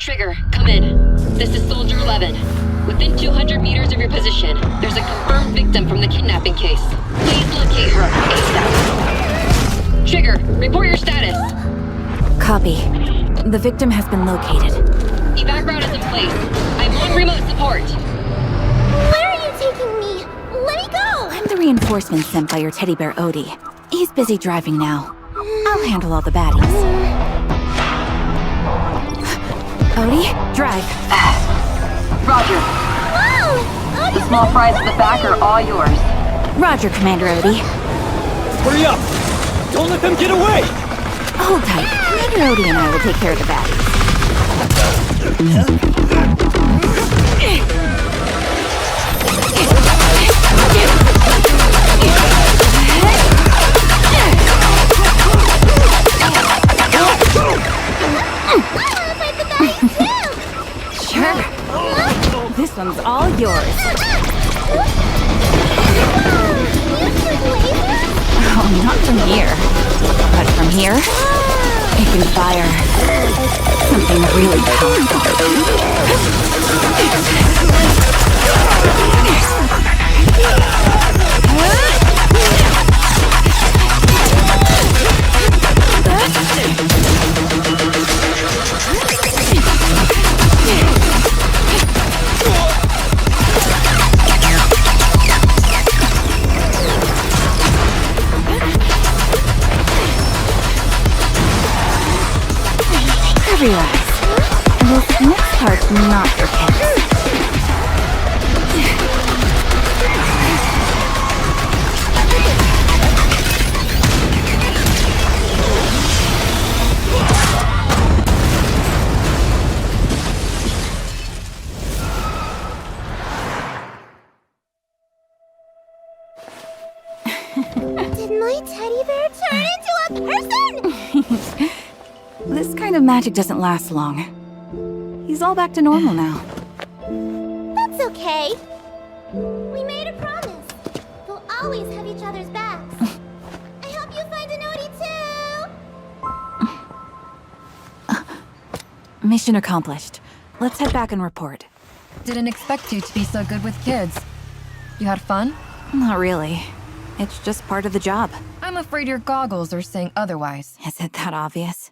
Trigger, come in. This is Soldier 11. Within 200 meters of your position, there's a confirmed victim from the kidnapping case. Please locate her ASAP. Trigger, report your status. Copy. The victim has been located. Evac route is in place. I'm on remote support. Where are you taking me? Let me go! I'm the reinforcement sent by your teddy bear Odie. He's busy driving now. I'll handle all the baddies. Odie, drive. Roger. Whoa! The small fries in the back are all yours. Roger, Commander Odie. Hurry up! Don't let them get away! Hold tight. Commander Odie and I will take care of the baddies. Sure. This one's all yours. Oh, not from here. But from here, it can fire something really powerful. Relax. This next part's not for kids. Did my teddy bear turn into a person? This kind of magic doesn't last long. He's all back to normal now. That's okay. We made a promise. We'll always have each other's backs. I hope you find an Odie too! Mission accomplished. Let's head back and report. Didn't expect you to be so good with kids. You had fun? Not really. It's just part of the job. I'm afraid your goggles are saying otherwise. Is it that obvious?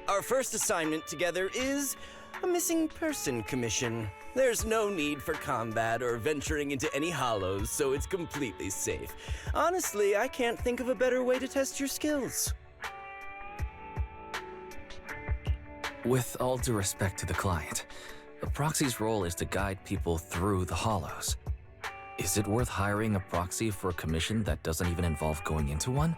Our first assignment together is a missing person commission. There's no need for combat or venturing into any hollows, so it's completely safe. Honestly, I can't think of a better way to test your skills. With all due respect to the client, the proxy's role is to guide people through the hollows. Is it worth hiring a proxy for a commission that doesn't even involve going into one?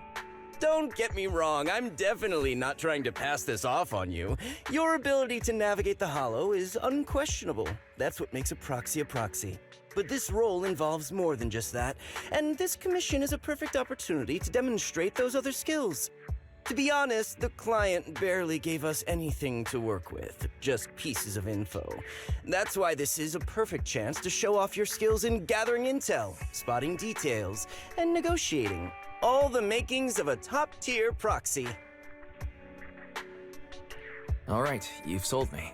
Don't get me wrong, I'm definitely not trying to pass this off on you. Your ability to navigate the hollow is unquestionable. That's what makes a proxy a proxy. But this role involves more than just that, and this commission is a perfect opportunity to demonstrate those other skills. To be honest, the client barely gave us anything to work with, just pieces of info. That's why this is a perfect chance to show off your skills in gathering intel, spotting details, and negotiating. All the makings of a top-tier proxy. All right, you've sold me.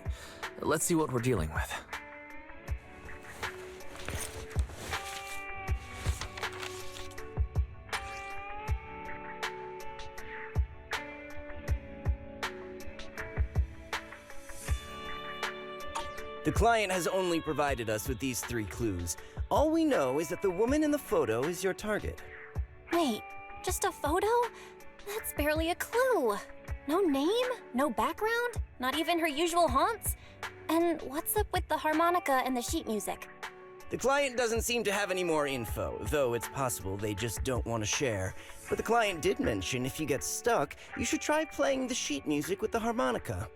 Let's see what we're dealing with. The client has only provided us with these 3 clues. All we know is that the woman in the photo is your target. Wait, just a photo? That's barely a clue. No name, no background, not even her usual haunts? And what's up with the harmonica and the sheet music? The client doesn't seem to have any more info, though it's possible they just don't want to share. But the client did mention if you get stuck, you should try playing the sheet music with the harmonica.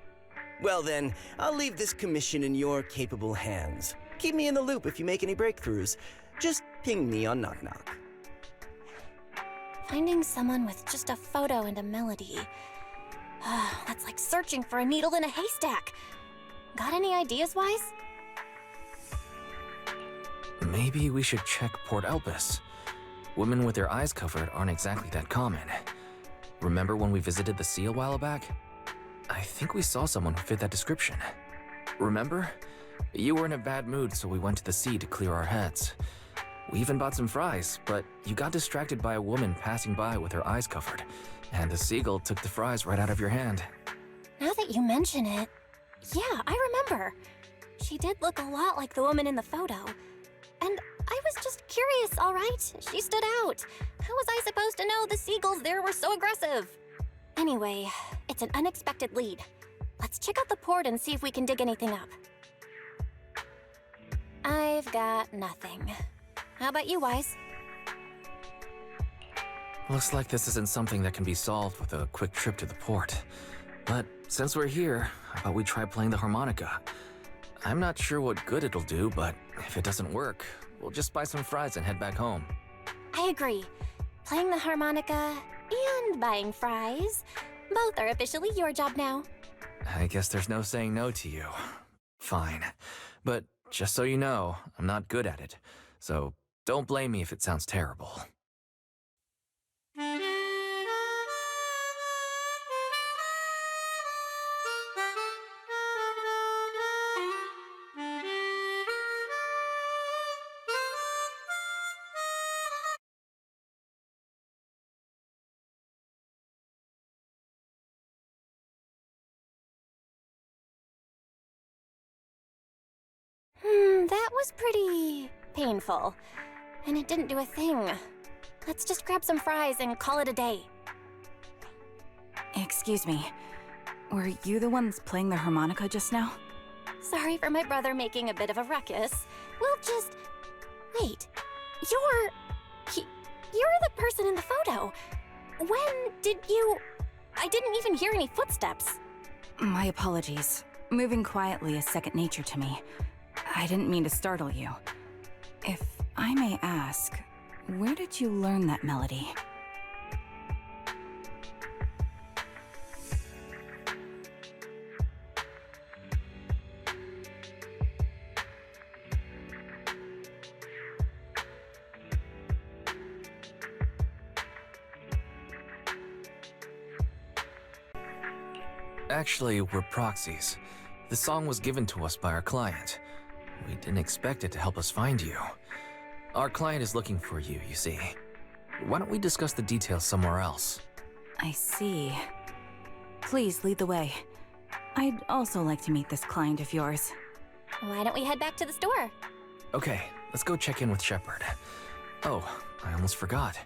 Well then, I'll leave this commission in your capable hands. Keep me in the loop if you make any breakthroughs. Just ping me on Knock Knock. Finding someone with just a photo and a melody. That's like searching for a needle in a haystack. Got any ideas, Wise? Maybe we should check Port Elpis. Women with their eyes covered aren't exactly that common. Remember when we visited the sea a while back? I think we saw someone who fit that description. Remember? You were in a bad mood, so we went to the sea to clear our heads. We even bought some fries, but you got distracted by a woman passing by with her eyes covered, and the seagull took the fries right out of your hand. Now that you mention it, yeah, I remember. She did look a lot like the woman in the photo. And I was just curious, all right? She stood out. How was I supposed to know the seagulls there were so aggressive? Anyway, it's an unexpected lead. Let's check out the port and see if we can dig anything up. I've got nothing. How about you, Wise? Looks like this isn't something that can be solved with a quick trip to the port. But since we're here, how about we try playing the harmonica? I'm not sure what good it'll do, but if it doesn't work, we'll just buy some fries and head back home. I agree. Playing the harmonica and buying fries, both are officially your job now. I guess there's no saying no to you. Fine. But just so you know, I'm not good at it, so don't blame me if it sounds terrible. That was pretty painful. And it didn't do a thing. Let's just grab some fries and call it a day. Excuse me. Were you the ones playing the harmonica just now? Sorry for my brother making a bit of a ruckus. We'll just... Wait. You're the person in the photo. When did you... I didn't even hear any footsteps. My apologies. Moving quietly is second nature to me. I didn't mean to startle you. If I may ask, where did you learn that melody? Actually, we're proxies. The song was given to us by our client. We didn't expect it to help us find you. Our client is looking for you, you see. Why don't we discuss the details somewhere else? I see. Please lead the way. I'd also like to meet this client of yours. Why don't we head back to the store? Okay, let's go check in with Shepard. Oh, I almost forgot.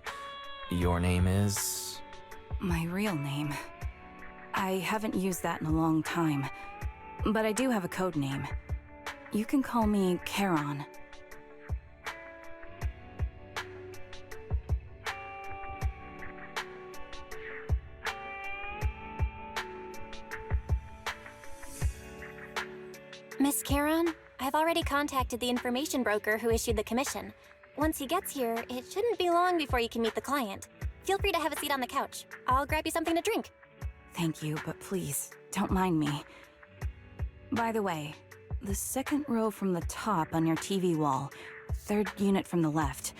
Your name is... My real name. I haven't used that in a long time, but I do have a code name. You can call me Charon. Miss Charon, I've already contacted the information broker who issued the commission. Once he gets here, it shouldn't be long before you can meet the client. Feel free to have a seat on the couch. I'll grab you something to drink. Thank you, but please, don't mind me. By the way, the second row from the top on your TV wall, third unit from the left,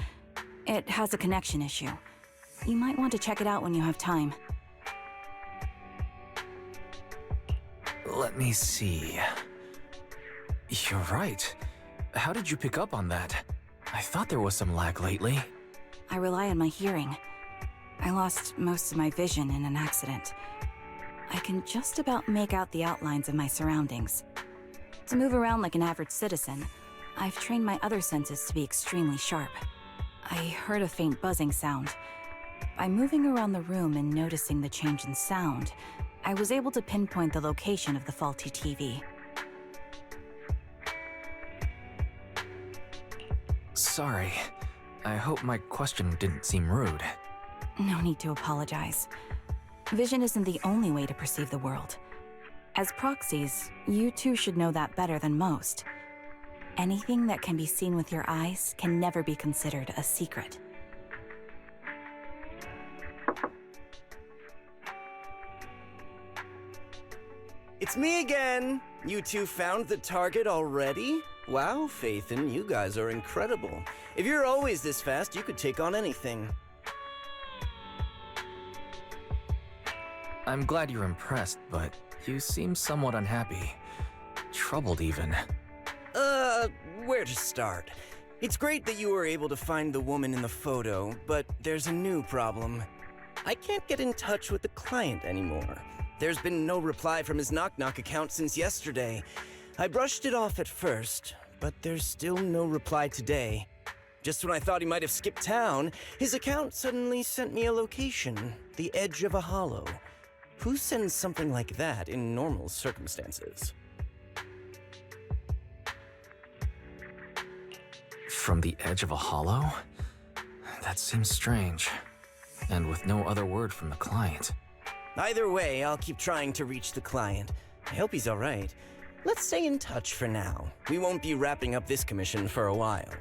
it has a connection issue. You might want to check it out when you have time. Let me see. You're right. How did you pick up on that? I thought there was some lag lately. I rely on my hearing. I lost most of my vision in an accident. I can just about make out the outlines of my surroundings. To move around like an average citizen, I've trained my other senses to be extremely sharp. I heard a faint buzzing sound. By moving around the room and noticing the change in sound, I was able to pinpoint the location of the faulty TV. Sorry. I hope my question didn't seem rude. No need to apologize. Vision isn't the only way to perceive the world. As proxies, you too should know that better than most. Anything that can be seen with your eyes can never be considered a secret. It's me again! You two found the target already? Wow, Phaethon, you guys are incredible. If you're always this fast, you could take on anything. I'm glad you're impressed, but you seem somewhat unhappy. Troubled, even. Where to start? It's great that you were able to find the woman in the photo, but there's a new problem. I can't get in touch with the client anymore. There's been no reply from his knock-knock account since yesterday. I brushed it off at first, but there's still no reply today. Just when I thought he might have skipped town, his account suddenly sent me a location, the edge of a hollow. Who sends something like that in normal circumstances? From the edge of a hollow? That seems strange. And with no other word from the client. Either way, I'll keep trying to reach the client. I hope he's alright. Let's stay in touch for now. We won't be wrapping up this commission for a while.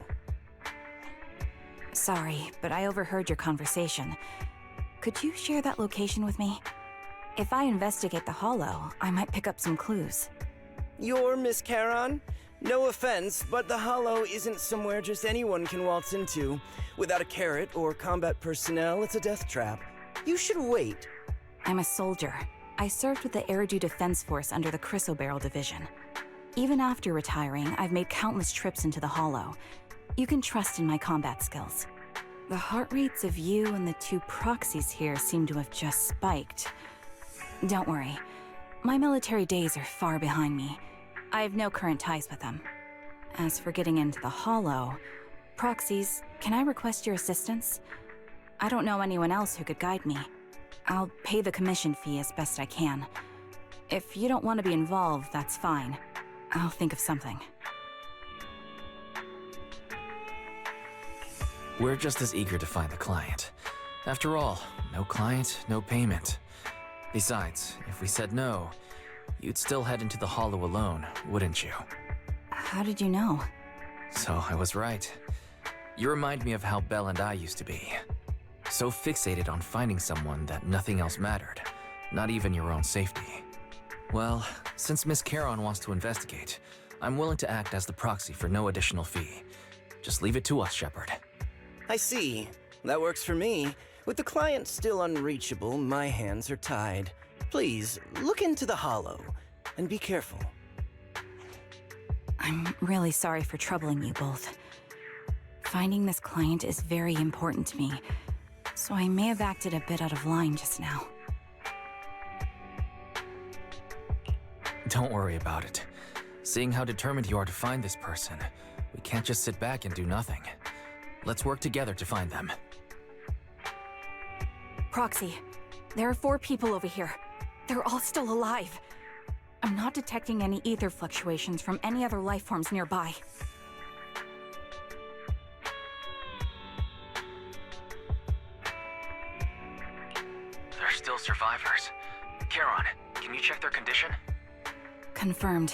Sorry, but I overheard your conversation. Could you share that location with me? If I investigate the hollow, I might pick up some clues. You're Miss Charon? No offense, but the hollow isn't somewhere just anyone can waltz into. Without a carrot or combat personnel, it's a death trap. You should wait. I'm a soldier. I served with the Eridu Defense Force under the Chrysoberyl Division. Even after retiring, I've made countless trips into the hollow. You can trust in my combat skills. The heart rates of you and the two proxies here seem to have just spiked. Don't worry. My military days are far behind me. I have no current ties with them. As for getting into the hollow, proxies, can I request your assistance? I don't know anyone else who could guide me. I'll pay the commission fee as best I can. If you don't want to be involved, that's fine. I'll think of something. We're just as eager to find the client. After all, no client, no payment. Besides, if we said no, you'd still head into the hollow alone, wouldn't you? How did you know? So I was right. You remind me of how Belle and I used to be. So fixated on finding someone that nothing else mattered, not even your own safety. Well, since Miss Charon wants to investigate, I'm willing to act as the proxy for no additional fee. Just leave it to us, Shepard. I see. That works for me. With the client still unreachable, my hands are tied. Please, look into the hollow, and be careful. I'm really sorry for troubling you both. Finding this client is very important to me, so I may have acted a bit out of line just now. Don't worry about it. Seeing how determined you are to find this person, we can't just sit back and do nothing. Let's work together to find them. Proxy, there are 4 people over here. They're all still alive. I'm not detecting any ether fluctuations from any other life forms nearby. They're still survivors. Charon, can you check their condition? Confirmed.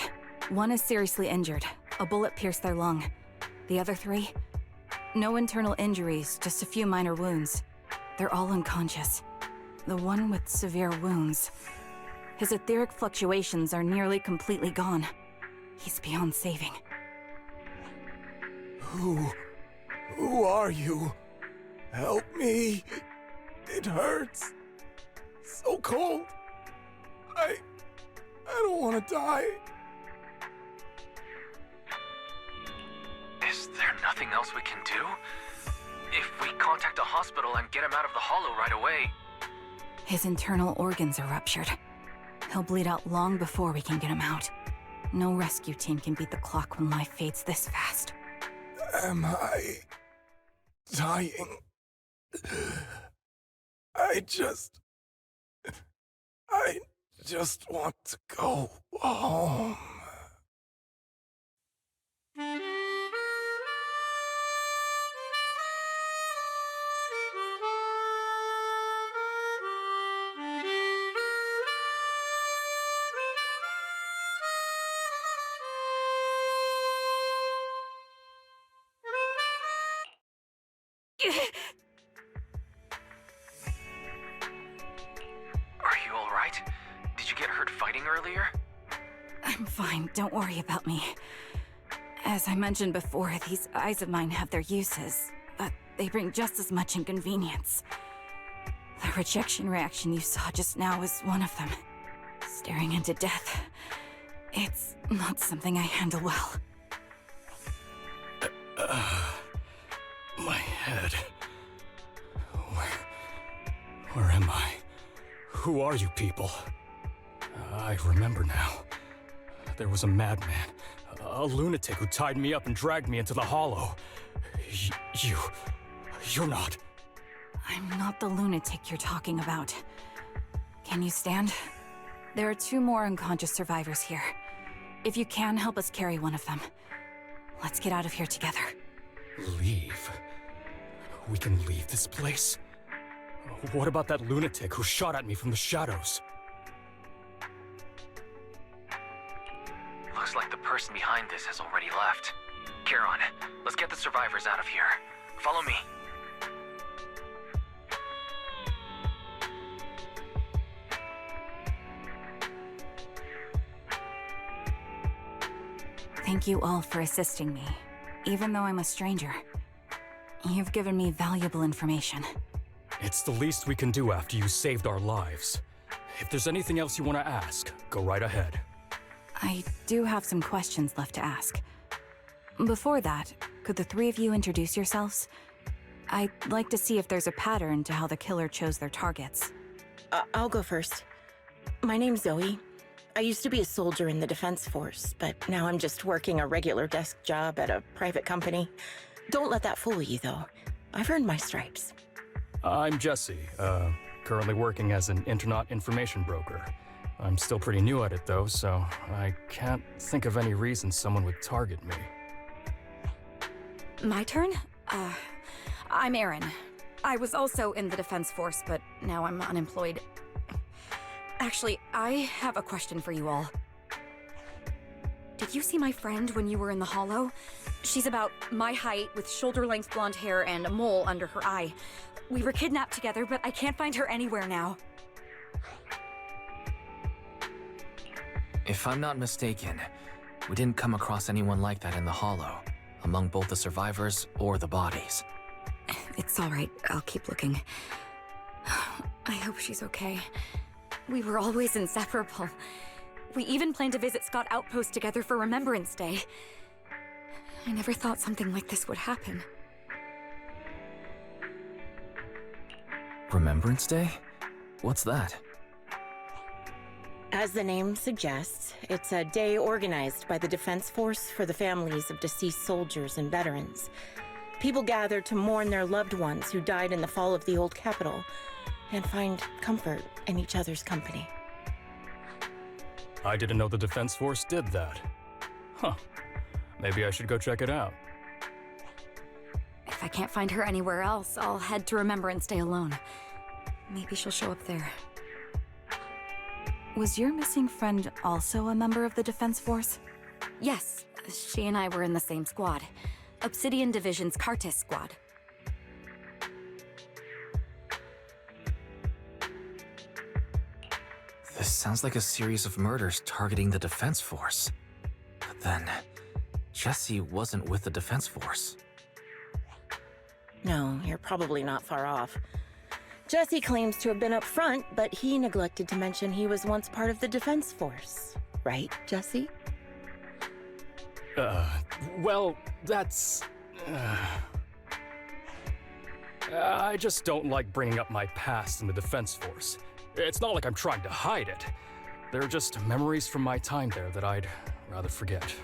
1 is seriously injured. A bullet pierced their lung. The other 3? No internal injuries, just a few minor wounds. They're all unconscious. The one with severe wounds. His etheric fluctuations are nearly completely gone. He's beyond saving. Who are you? Help me. It hurts. So cold. I don't want to die. Is there nothing else we can do? If we contact a hospital and get him out of the hollow right away... His internal organs are ruptured. He'll bleed out long before we can get him out. No rescue team can beat the clock when life fades this fast. Am I dying? I just want to go home. Are you alright? Did you get hurt fighting earlier? I'm fine, don't worry about me. As I mentioned before, these eyes of mine have their uses, but they bring just as much inconvenience. The rejection reaction you saw just now was one of them. Staring into death. It's not something I handle well. My head. Where am I? Who are you people? I remember now. There was a madman, a lunatic who tied me up and dragged me into the hollow. You're not. I'm not the lunatic you're talking about. Can you stand? There are 2 more unconscious survivors here. If you can, help us carry one of them. Let's get out of here together. Leave? We can leave this place? What about that lunatic who shot at me from the shadows? Looks like the person behind this has already left. Charon, let's get the survivors out of here. Follow me. Thank you all for assisting me, even though I'm a stranger. You've given me valuable information. It's the least we can do after you saved our lives. If there's anything else you want to ask, go right ahead. I do have some questions left to ask. Before that, could the 3 of you introduce yourselves? I'd like to see if there's a pattern to how the killer chose their targets. I'll go first. My name's Zoe. I used to be a soldier in the Defense Force, but now I'm just working a regular desk job at a private company. Don't let that fool you, though. I've earned my stripes. I'm Jesse, currently working as an internet information broker. I'm still pretty new at it though, so I can't think of any reason someone would target me. My turn? I'm Erin. I was also in the Defense Force, but now I'm unemployed. Actually, I have a question for you all. Did you see my friend when you were in the hollow? She's about my height, with shoulder-length blonde hair and a mole under her eye. We were kidnapped together, but I can't find her anywhere now. If I'm not mistaken, we didn't come across anyone like that in the hollow, among both the survivors or the bodies. It's all right. I'll keep looking. I hope she's okay. We were always inseparable. We even planned to visit Scott Outpost together for Remembrance Day. I never thought something like this would happen. Remembrance Day? What's that? As the name suggests, it's a day organized by the Defense Force for the families of deceased soldiers and veterans. People gather to mourn their loved ones who died in the fall of the old capital, and find comfort in each other's company. I didn't know the Defense Force did that. Huh. Maybe I should go check it out. If I can't find her anywhere else, I'll head to Remembrance Day alone. Maybe she'll show up there. Was your missing friend also a member of the Defense Force? Yes, she and I were in the same squad. Obsidian Division's Cartis squad. This sounds like a series of murders targeting the Defense Force. But then, Jesse wasn't with the Defense Force. No, you're probably not far off. Jesse claims to have been up front, but he neglected to mention he was once part of the Defense Force. Right, Jesse? Well, that's... I just don't like bringing up my past in the Defense Force. It's not like I'm trying to hide it. They're just memories from my time there that I'd rather forget.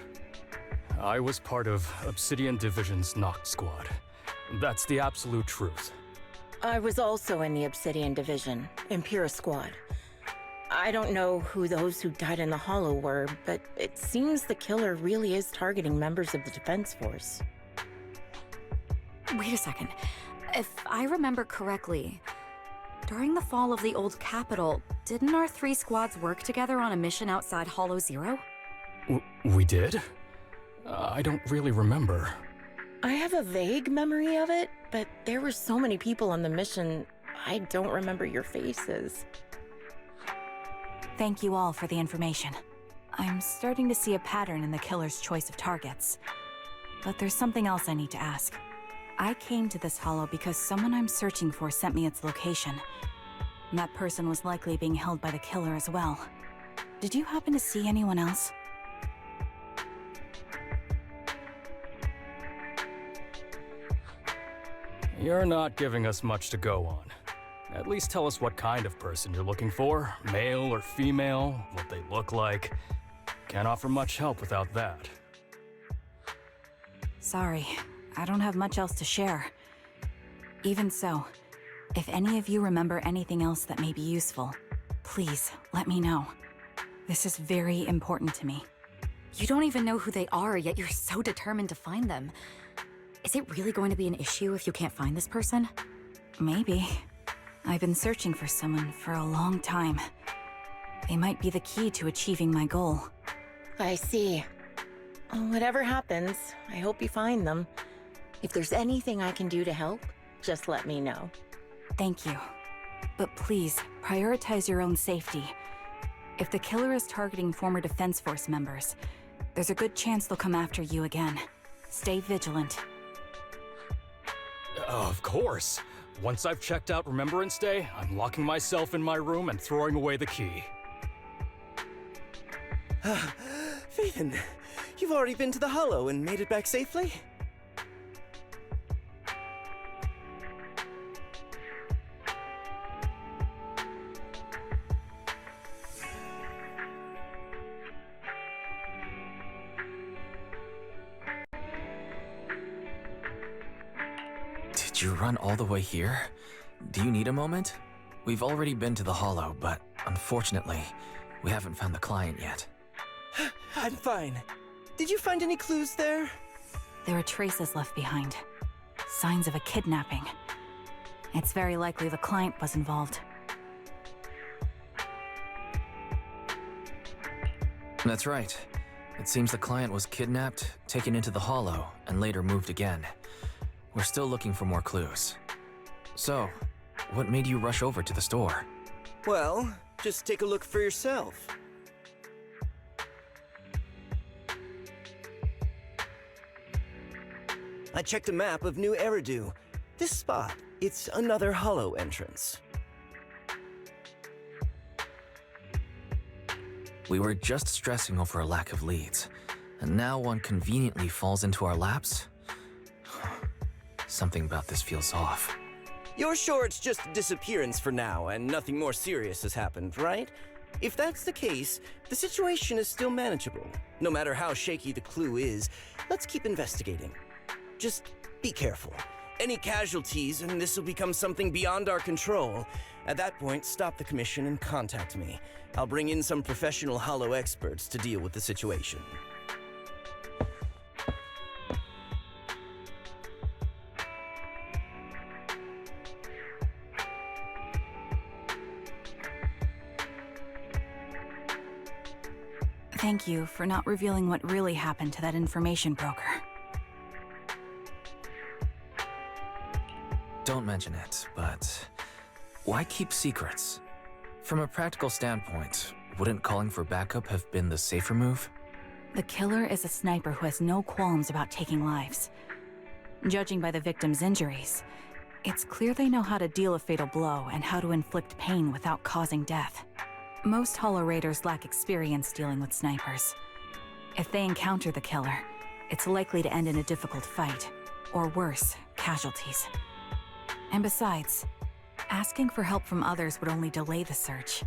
I was part of Obsidian Division's Noct Squad. That's the absolute truth. I was also in the Obsidian Division, Impera Squad. I don't know who those who died in the Hollow were, but it seems the killer really is targeting members of the Defense Force. Wait a second. If I remember correctly, during the fall of the old capital, didn't our 3 squads work together on a mission outside Hollow Zero? We did? I don't really remember. I have a vague memory of it, but there were so many people on the mission, I don't remember your faces. Thank you all for the information. I'm starting to see a pattern in the killer's choice of targets. but there's something else I need to ask. I came to this hollow because someone I'm searching for sent me its location. And that person was likely being held by the killer as well. Did you happen to see anyone else? You're not giving us much to go on. At least tell us what kind of person you're looking for. Male or female, what they look like. Can't offer much help without that. Sorry, I don't have much else to share. Even so, if any of you remember anything else that may be useful, please let me know. This is very important to me. You don't even know who they are, yet you're so determined to find them. Is it really going to be an issue if you can't find this person? Maybe. I've been searching for someone for a long time. They might be the key to achieving my goal. I see. Whatever happens, I hope you find them. If there's anything I can do to help, just let me know. Thank you. But please, prioritize your own safety. If the killer is targeting former Defense Force members, there's a good chance they'll come after you again. Stay vigilant. Of course. Once I've checked out Remembrance Day, I'm locking myself in my room and throwing away the key. Phaeton, you've already been to the Hollow and made it back safely? Did you run all the way here? Do you need a moment? We've already been to the Hollow, but unfortunately, we haven't found the client yet. I'm fine. Did you find any clues there? There are traces left behind. Signs of a kidnapping. It's very likely the client was involved. That's right. It seems the client was kidnapped, taken into the Hollow, and later moved again. We're still looking for more clues. So, what made you rush over to the store? Well, just take a look for yourself. I checked a map of New Eridu. This spot, it's another Hollow entrance. We were just stressing over a lack of leads, and now one conveniently falls into our laps? Something about this feels off. You're sure it's just a disappearance for now and nothing more serious has happened, right? If that's the case, the situation is still manageable. No matter how shaky the clue is, let's keep investigating. Just be careful. Any casualties and this will become something beyond our control. At that point, stop the commission and contact me. I'll bring in some professional Hollow experts to deal with the situation. Thank you for not revealing what really happened to that information broker. Don't mention it, but why keep secrets? From a practical standpoint, wouldn't calling for backup have been the safer move? The killer is a sniper who has no qualms about taking lives. Judging by the victim's injuries, it's clear they know how to deal a fatal blow and how to inflict pain without causing death. Most Hollow Raiders lack experience dealing with snipers. If they encounter the killer, it's likely to end in a difficult fight, or worse, casualties. And besides, asking for help from others would only delay the search.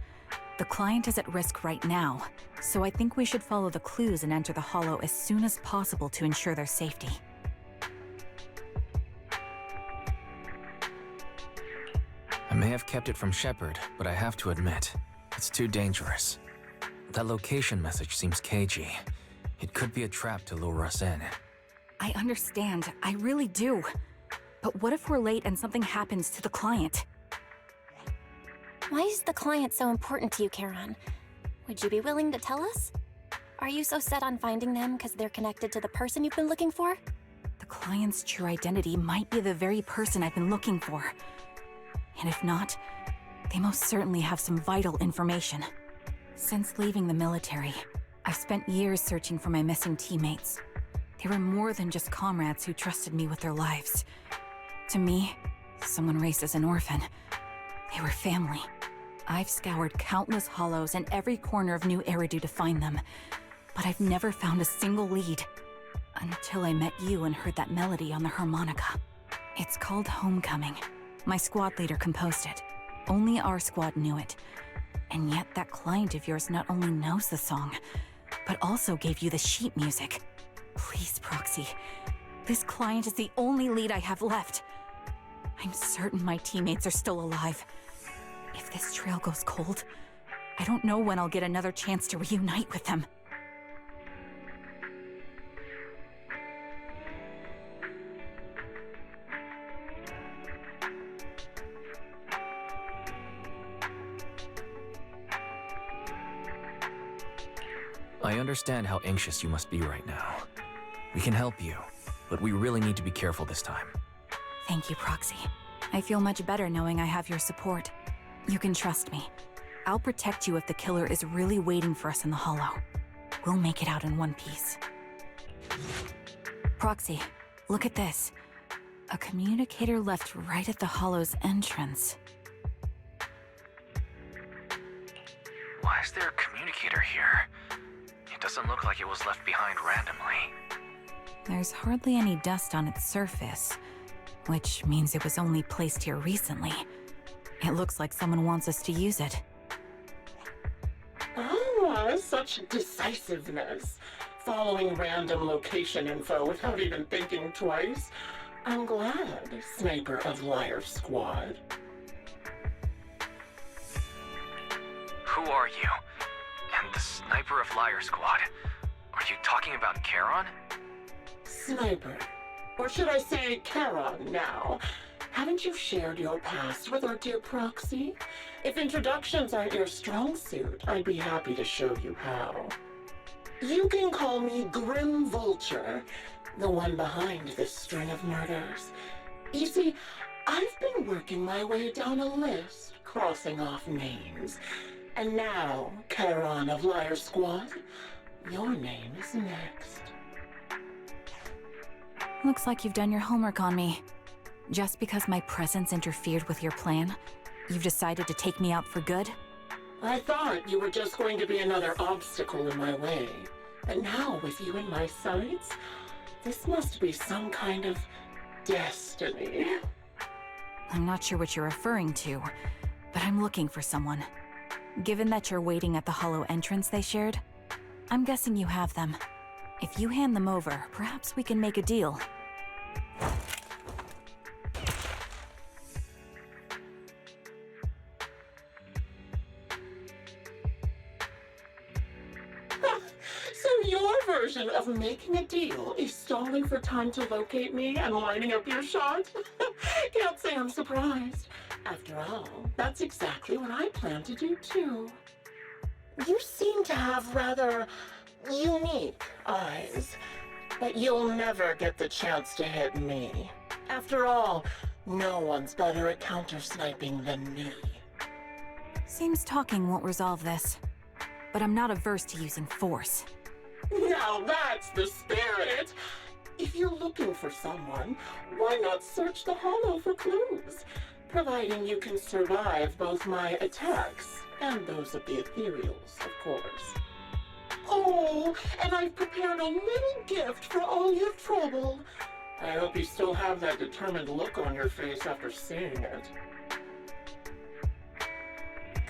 The client is at risk right now, so I think we should follow the clues and enter the Hollow as soon as possible to ensure their safety. I may have kept it from Shepard, but I have to admit, it's too dangerous. That location message seems cagey. It could be a trap to lure us in. I understand, I really do. But what if we're late and something happens to the client? Why is the client so important to you, Charon? Would you be willing to tell us? Are you so set on finding them because they're connected to the person you've been looking for? The client's true identity might be the very person I've been looking for. And if not, they most certainly have some vital information. Since leaving the military, I've spent years searching for my missing teammates. They were more than just comrades who trusted me with their lives. To me, someone raised as an orphan, they were family. I've scoured countless hollows and every corner of New Eridu to find them, but I've never found a single lead. Until I met you and heard that melody on the harmonica. It's called Homecoming. My squad leader composed it. Only our squad knew it. And yet that client of yours not only knows the song, but also gave you the sheet music. Please, Proxy. This client is the only lead I have left. I'm certain my teammates are still alive. If this trail goes cold, I don't know when I'll get another chance to reunite with them. I understand how anxious you must be right now. We can help you, but we really need to be careful this time. Thank you, Proxy. I feel much better knowing I have your support. You can trust me. I'll protect you if the killer is really waiting for us in the Hollow. We'll make it out in one piece. Proxy, look at this. A communicator left right at the Hollow's entrance. Why is there a communicator here? It doesn't look like it was left behind randomly. There's hardly any dust on its surface, which means it was only placed here recently. It looks like someone wants us to use it. Oh, such decisiveness. Following random location info without even thinking twice. I'm glad, Sniper of Liar Squad. Who are you? And the Sniper of Liar Squad? Are you talking about Charon? Sniper. Or should I say Charon now? Haven't you shared your past with our dear Proxy? If introductions aren't your strong suit, I'd be happy to show you how. You can call me Grim Vulture, the one behind this string of murders. You see, I've been working my way down a list, crossing off names. And now, Charon of Liar Squad, your name is next. Looks like you've done your homework on me. Just because my presence interfered with your plan, you've decided to take me out for good? I thought you were just going to be another obstacle in my way. And now, with you in my sights, this must be some kind of destiny. I'm not sure what you're referring to, but I'm looking for someone. Given that you're waiting at the Hollow entrance they shared, I'm guessing you have them. If you hand them over, perhaps we can make a deal. So your version of making a deal is stalling for time to locate me and lining up your shot? Can't say I'm surprised. After all, that's exactly what I plan to do too. You seem to have rather unique eyes, but you'll never get the chance to hit me. After all, no one's better at counter-sniping than me. Seems talking won't resolve this, but I'm not averse to using force. Now that's the spirit! If you're looking for someone, why not search the Hollow for clues? Providing you can survive both my attacks and those of the ethereals, of course. Oh, and I've prepared a little gift for all your trouble. I hope you still have that determined look on your face after seeing it.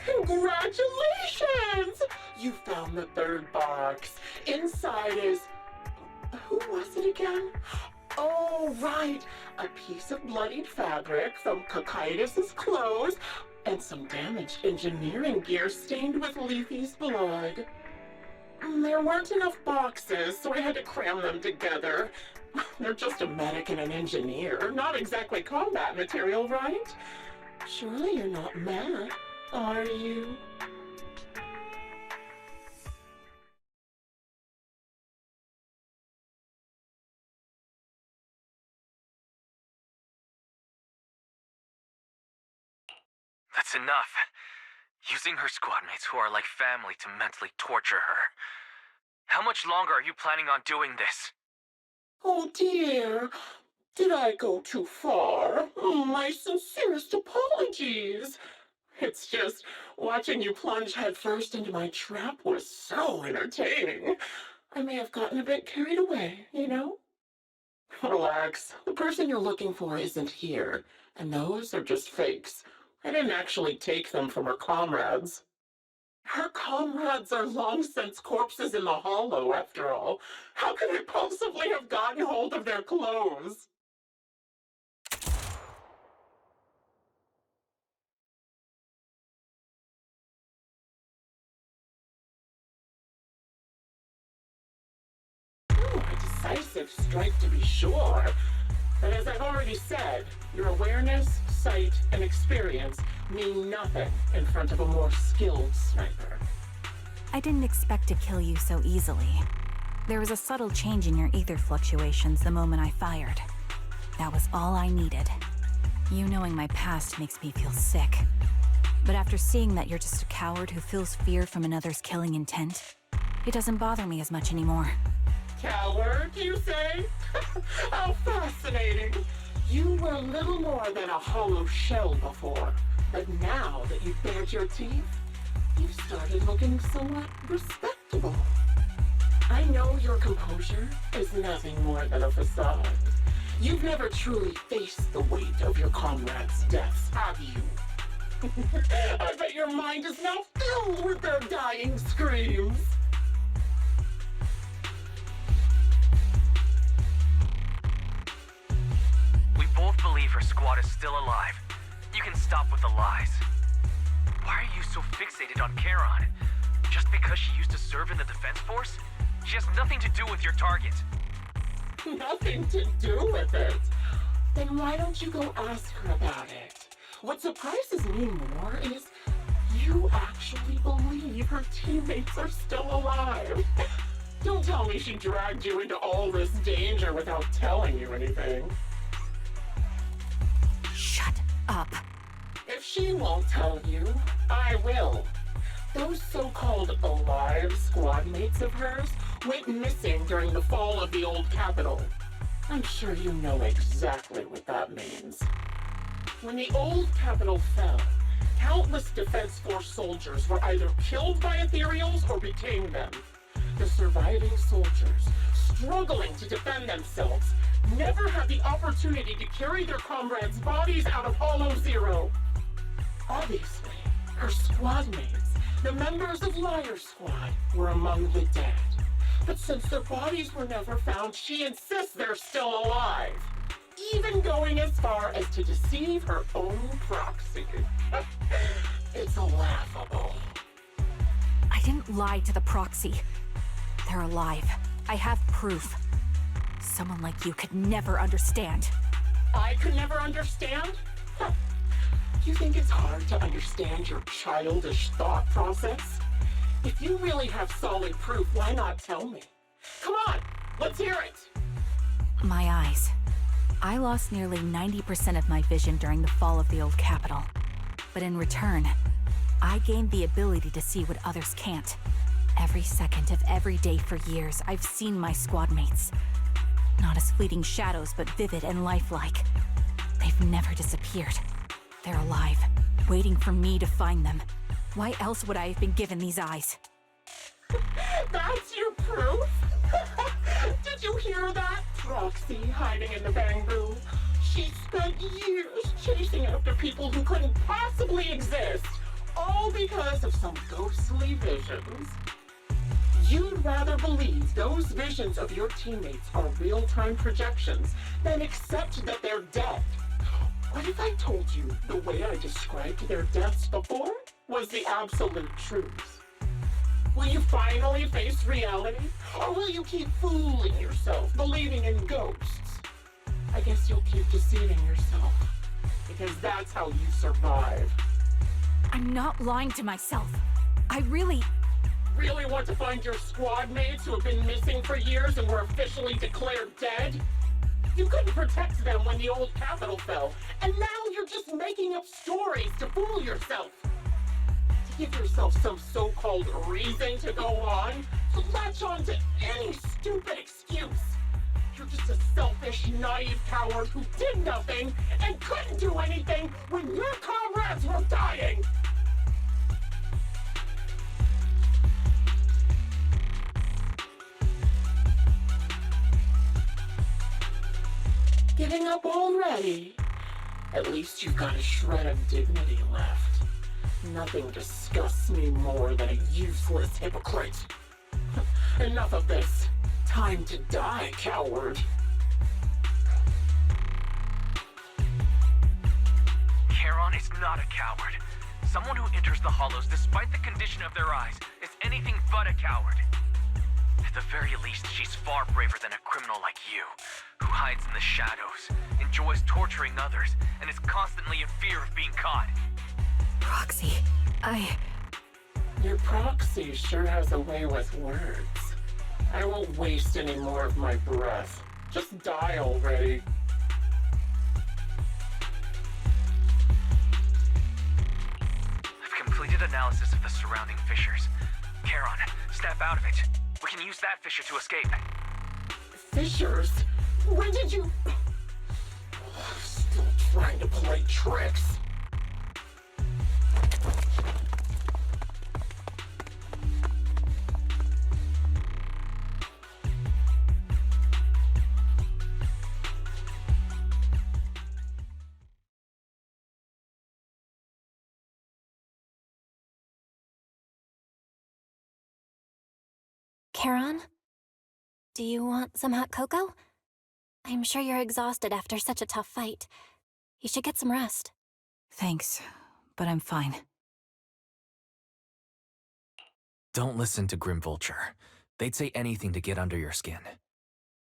Congratulations! You found the third box. Inside is... who was it again? Oh, right. A piece of bloodied fabric from Cocytus's clothes and some damaged engineering gear stained with Leafy's blood. There weren't enough boxes, so I had to cram them together. They're just a medic and an engineer, not exactly combat material, right? Surely you're not mad, are you? That's enough. Using her squadmates who are like family to mentally torture her. How much longer are you planning on doing this? Oh dear. Did I go too far? My sincerest apologies. It's just watching you plunge headfirst into my trap was so entertaining. I may have gotten a bit carried away, you know? Relax. The person you're looking for isn't here, and those are just fakes. I didn't actually take them from her comrades. Her comrades are long since corpses in the hollow, after all. How could I possibly have gotten hold of their clothes? A decisive strike to be sure. But as I've already said, your awareness, sight, and experience mean nothing in front of a more skilled sniper. I didn't expect to kill you so easily. There was a subtle change in your ether fluctuations the moment I fired. That was all I needed. You knowing my past makes me feel sick. But after seeing that you're just a coward who feels fear from another's killing intent, it doesn't bother me as much anymore. Coward, you say? How fascinating. You were little more than a hollow shell before. But now that you've bared your teeth, you've started looking somewhat respectable. I know your composure is nothing more than a facade. You've never truly faced the weight of your comrades' deaths, have you? I bet your mind is now filled with their dying screams. We both believe her squad is still alive. You can stop with the lies. Why are you so fixated on Charon? Just because she used to serve in the defense force? She has nothing to do with your target. Nothing to do with it? Then why don't you go ask her about it? What surprises me more is you actually believe her teammates are still alive. Don't tell me she dragged you into all this danger without telling you anything. Shut up. If she won't tell you, I will. Those so-called alive squad mates of hers went missing during the fall of the old capital. I'm sure you know exactly what that means. When the old capital fell, countless Defense Force soldiers were either killed by ethereals or became them. The surviving soldiers, struggling to defend themselves, never had the opportunity to carry their comrades' bodies out of Hollow Zero. Obviously, her squad mates, the members of Liar Squad, were among the dead. But since their bodies were never found, she insists they're still alive. Even going as far as to deceive her own proxy. It's laughable. I didn't lie to the proxy. They're alive. I have proof. Someone like you could never understand. I could never understand? Huh. You think it's hard to understand your childish thought process? If you really have solid proof, why not tell me? Come on, let's hear it! My eyes. I lost nearly 90% of my vision during the fall of the old capital. But in return, I gained the ability to see what others can't. Every second of every day for years, I've seen my squad mates. Not as fleeting shadows, but vivid and lifelike. They've never disappeared. They're alive, waiting for me to find them. Why else would I have been given these eyes? That's your proof? Did you hear that? Proxy hiding in the bamboo. She spent years chasing after people who couldn't possibly exist, all because of some ghostly visions. You'd rather believe those visions of your teammates are real-time projections than accept that they're dead. What if I told you the way I described their deaths before was the absolute truth? Will you finally face reality? Or will you keep fooling yourself, believing in ghosts? I guess you'll keep deceiving yourself, because that's how you survive. I'm not lying to myself. I really want to find your squad mates who have been missing for years and were officially declared dead? You couldn't protect them when the old capital fell, and now you're just making up stories to fool yourself. To give yourself some so-called reason to go on, to latch on to any stupid excuse. You're just a selfish, naive coward who did nothing and couldn't do anything when your comrades were dying! Giving up already? At least you've got a shred of dignity left. Nothing disgusts me more than a useless hypocrite. Enough of this. Time to die, coward. Charon is not a coward. Someone who enters the Hollows despite the condition of their eyes is anything but a coward. At the very least, she's far braver than a criminal like you, who hides in the shadows, enjoys torturing others, and is constantly in fear of being caught. Proxy, Your proxy sure has a way with words. I won't waste any more of my breath. Just die already. I've completed analysis of the surrounding fissures. Charon, snap out of it. We can use that fissure to escape. Fissures? When did you... Still trying to play tricks. Charon? Do you want some hot cocoa? I'm sure you're exhausted after such a tough fight. You should get some rest. thanks, but I'm fine. Don't listen to Grim Vulture. They'd say anything to get under your skin.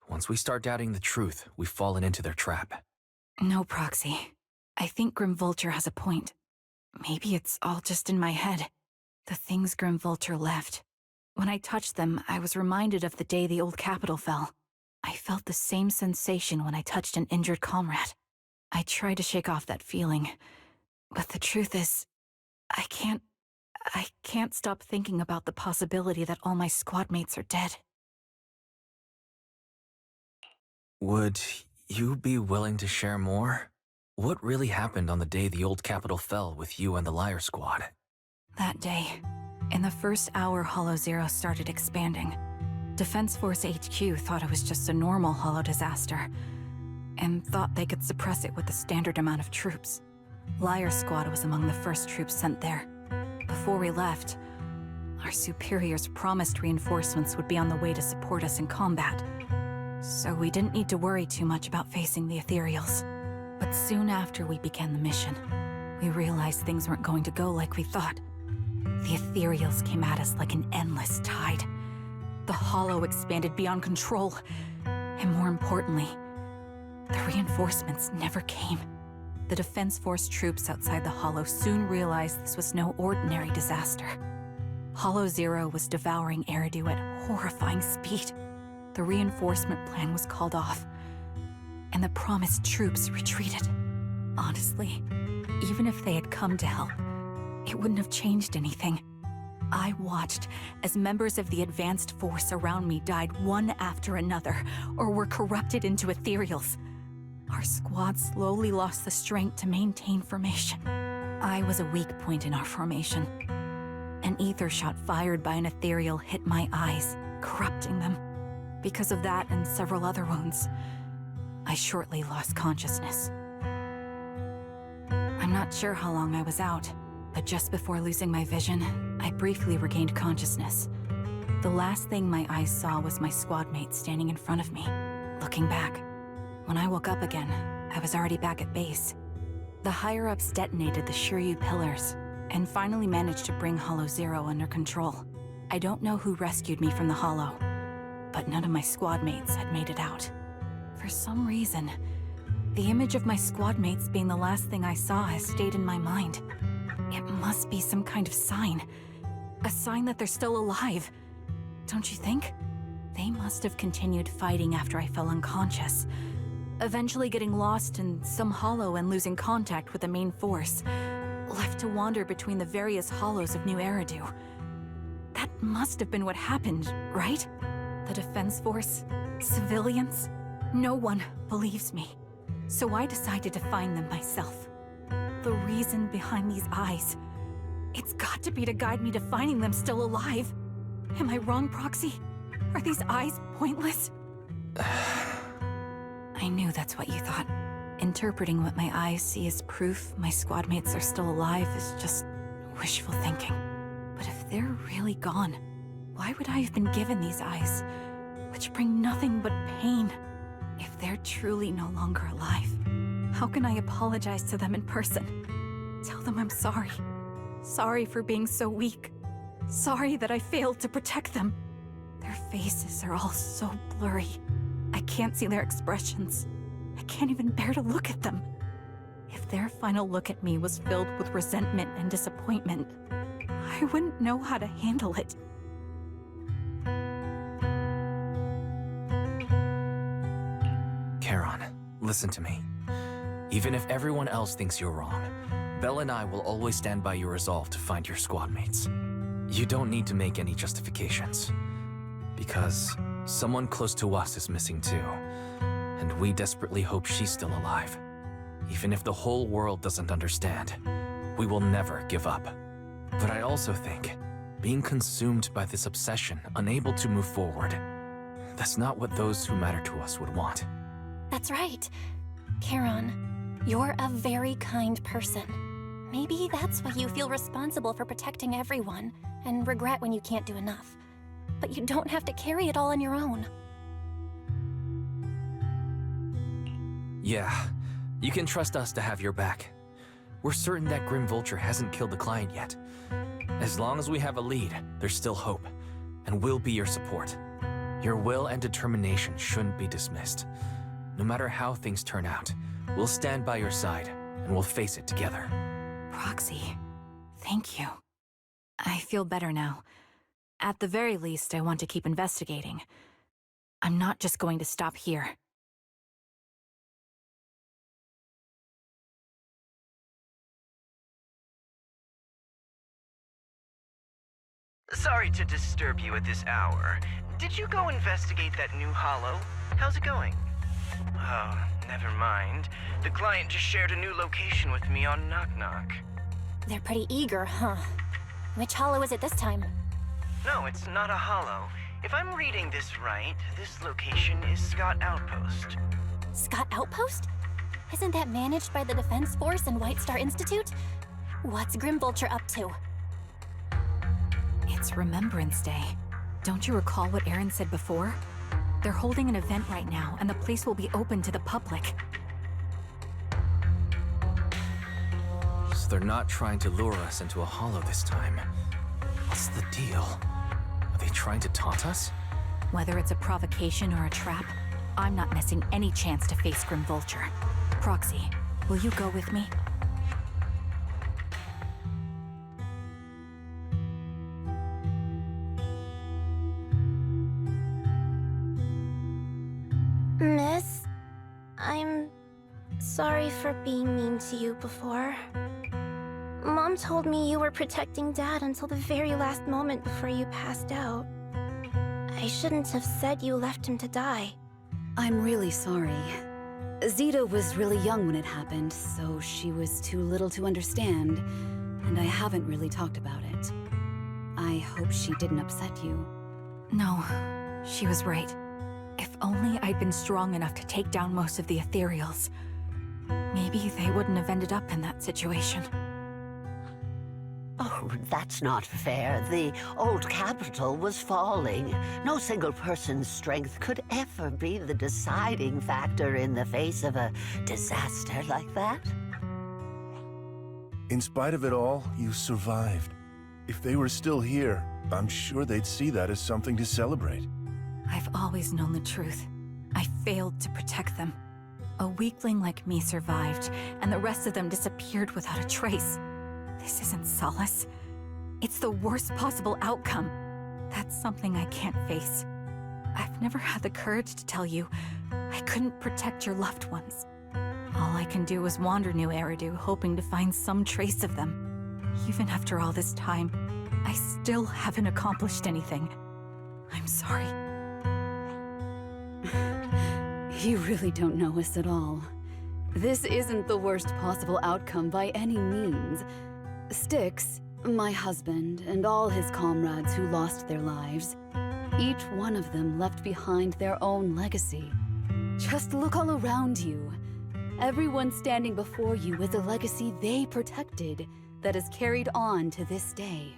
Once we start doubting the truth, we've fallen into their trap. No, Proxy. I think Grim Vulture has a point. Maybe it's all just in my head. The things Grim Vulture left. When I touched them, I was reminded of the day the old capital fell. I felt the same sensation when I touched an injured comrade. I tried to shake off that feeling, but the truth is, I can't stop thinking about the possibility that all my squad mates are dead. Would you be willing to share more? What really happened on the day the old capital fell with you and the Liar Squad? That day, in the first hour Hollow Zero started expanding, Defense Force HQ thought it was just a normal Hollow disaster, and thought they could suppress it with the standard amount of troops. Liar Squad was among the first troops sent there. Before we left, our superiors promised reinforcements would be on the way to support us in combat, so we didn't need to worry too much about facing the Ethereals. But soon after we began the mission, we realized things weren't going to go like we thought. The Ethereals came at us like an endless tide. The Hollow expanded beyond control, and more importantly, the reinforcements never came. The Defense Force troops outside the Hollow soon realized this was no ordinary disaster. Hollow Zero was devouring Eridu at horrifying speed. The reinforcement plan was called off, and the promised troops retreated. Honestly, even if they had come to help, it wouldn't have changed anything. I watched as members of the advanced force around me died one after another, or were corrupted into ethereals. Our squad slowly lost the strength to maintain formation. I was a weak point in our formation. An ether shot fired by an ethereal hit my eyes, corrupting them. Because of that and several other wounds, I shortly lost consciousness. I'm not sure how long I was out, but just before losing my vision, I briefly regained consciousness. The last thing my eyes saw was my squad mate standing in front of me, looking back. When I woke up again, I was already back at base. The higher-ups detonated the Shiryu pillars, and finally managed to bring Hollow Zero under control. I don't know who rescued me from the Hollow, but none of my squad mates had made it out. For some reason, the image of my squad mates being the last thing I saw has stayed in my mind. It must be some kind of sign. A sign that they're still alive. Don't you think? They must have continued fighting after I fell unconscious, eventually getting lost in some hollow and losing contact with the main force, left to wander between the various hollows of New Eridu. That must have been what happened, right? The Defense Force? Civilians? No one believes me, so I decided to find them myself. The reason behind these eyes, it's got to be to guide me to finding them still alive. Am I wrong, Proxy? Are these eyes pointless? I knew that's what you thought. Interpreting what my eyes see as proof my squad mates are still alive is just wishful thinking. But if they're really gone, why would I have been given these eyes, which bring nothing but pain? If they're truly no longer alive, how can I apologize to them in person? Tell them I'm sorry. Sorry for being so weak. Sorry that I failed to protect them. Their faces are all so blurry. I can't see their expressions. I can't even bear to look at them. If their final look at me was filled with resentment and disappointment, I wouldn't know how to handle it. Charon, listen to me. Even if everyone else thinks you're wrong, Belle and I will always stand by your resolve to find your squad mates. You don't need to make any justifications. Because someone close to us is missing too, and we desperately hope she's still alive. Even if the whole world doesn't understand, we will never give up. But I also think, being consumed by this obsession, unable to move forward, that's not what those who matter to us would want. That's right. Charon, you're a very kind person. Maybe that's why you feel responsible for protecting everyone, and regret when you can't do enough. But you don't have to carry it all on your own. Yeah, you can trust us to have your back. We're certain that Grim Vulture hasn't killed the client yet. As long as we have a lead, there's still hope, and we'll be your support. Your will and determination shouldn't be dismissed. No matter how things turn out, we'll stand by your side, and we'll face it together. Proxy, thank you. I feel better now. At the very least, I want to keep investigating. I'm not just going to stop here. Sorry to disturb you at this hour. Did you go investigate that new holo? How's it going? Oh, never mind. The client just shared a new location with me on Knock Knock. They're pretty eager, huh? Which holo is it this time? No, it's not a holo. If I'm reading this right, this location is Scott Outpost. Scott Outpost? Isn't that managed by the Defense Force and White Star Institute? What's Grim Vulture up to? It's Remembrance Day. Don't you recall what Aaron said before? They're holding an event right now, and the place will be open to the public. So they're not trying to lure us into a holo this time. What's the deal? Are they trying to taunt us? Whether it's a provocation or a trap, I'm not missing any chance to face Grim Vulture. Proxy, will you go with me? Miss, I'm sorry for being mean to you before. Mom told me you were protecting Dad until the very last moment before you passed out. I shouldn't have said you left him to die. I'm really sorry. Zita was really young when it happened, so she was too little to understand, and I haven't really talked about it. I hope she didn't upset you. No, she was right. If only I'd been strong enough to take down most of the ethereals, maybe they wouldn't have ended up in that situation. Oh, that's not fair. The old capital was falling. No single person's strength could ever be the deciding factor in the face of a disaster like that. In spite of it all, you survived. If they were still here, I'm sure they'd see that as something to celebrate. I've always known the truth. I failed to protect them. A weakling like me survived, and the rest of them disappeared without a trace. This isn't solace. It's the worst possible outcome. That's something I can't face. I've never had the courage to tell you I couldn't protect your loved ones. All I can do is wander New Eridu, hoping to find some trace of them. Even after all this time, I still haven't accomplished anything. I'm sorry. You really don't know us at all. This isn't the worst possible outcome by any means. Styx, my husband, and all his comrades who lost their lives, each one of them left behind their own legacy. Just look all around you. Everyone standing before you is a legacy they protected that is carried on to this day.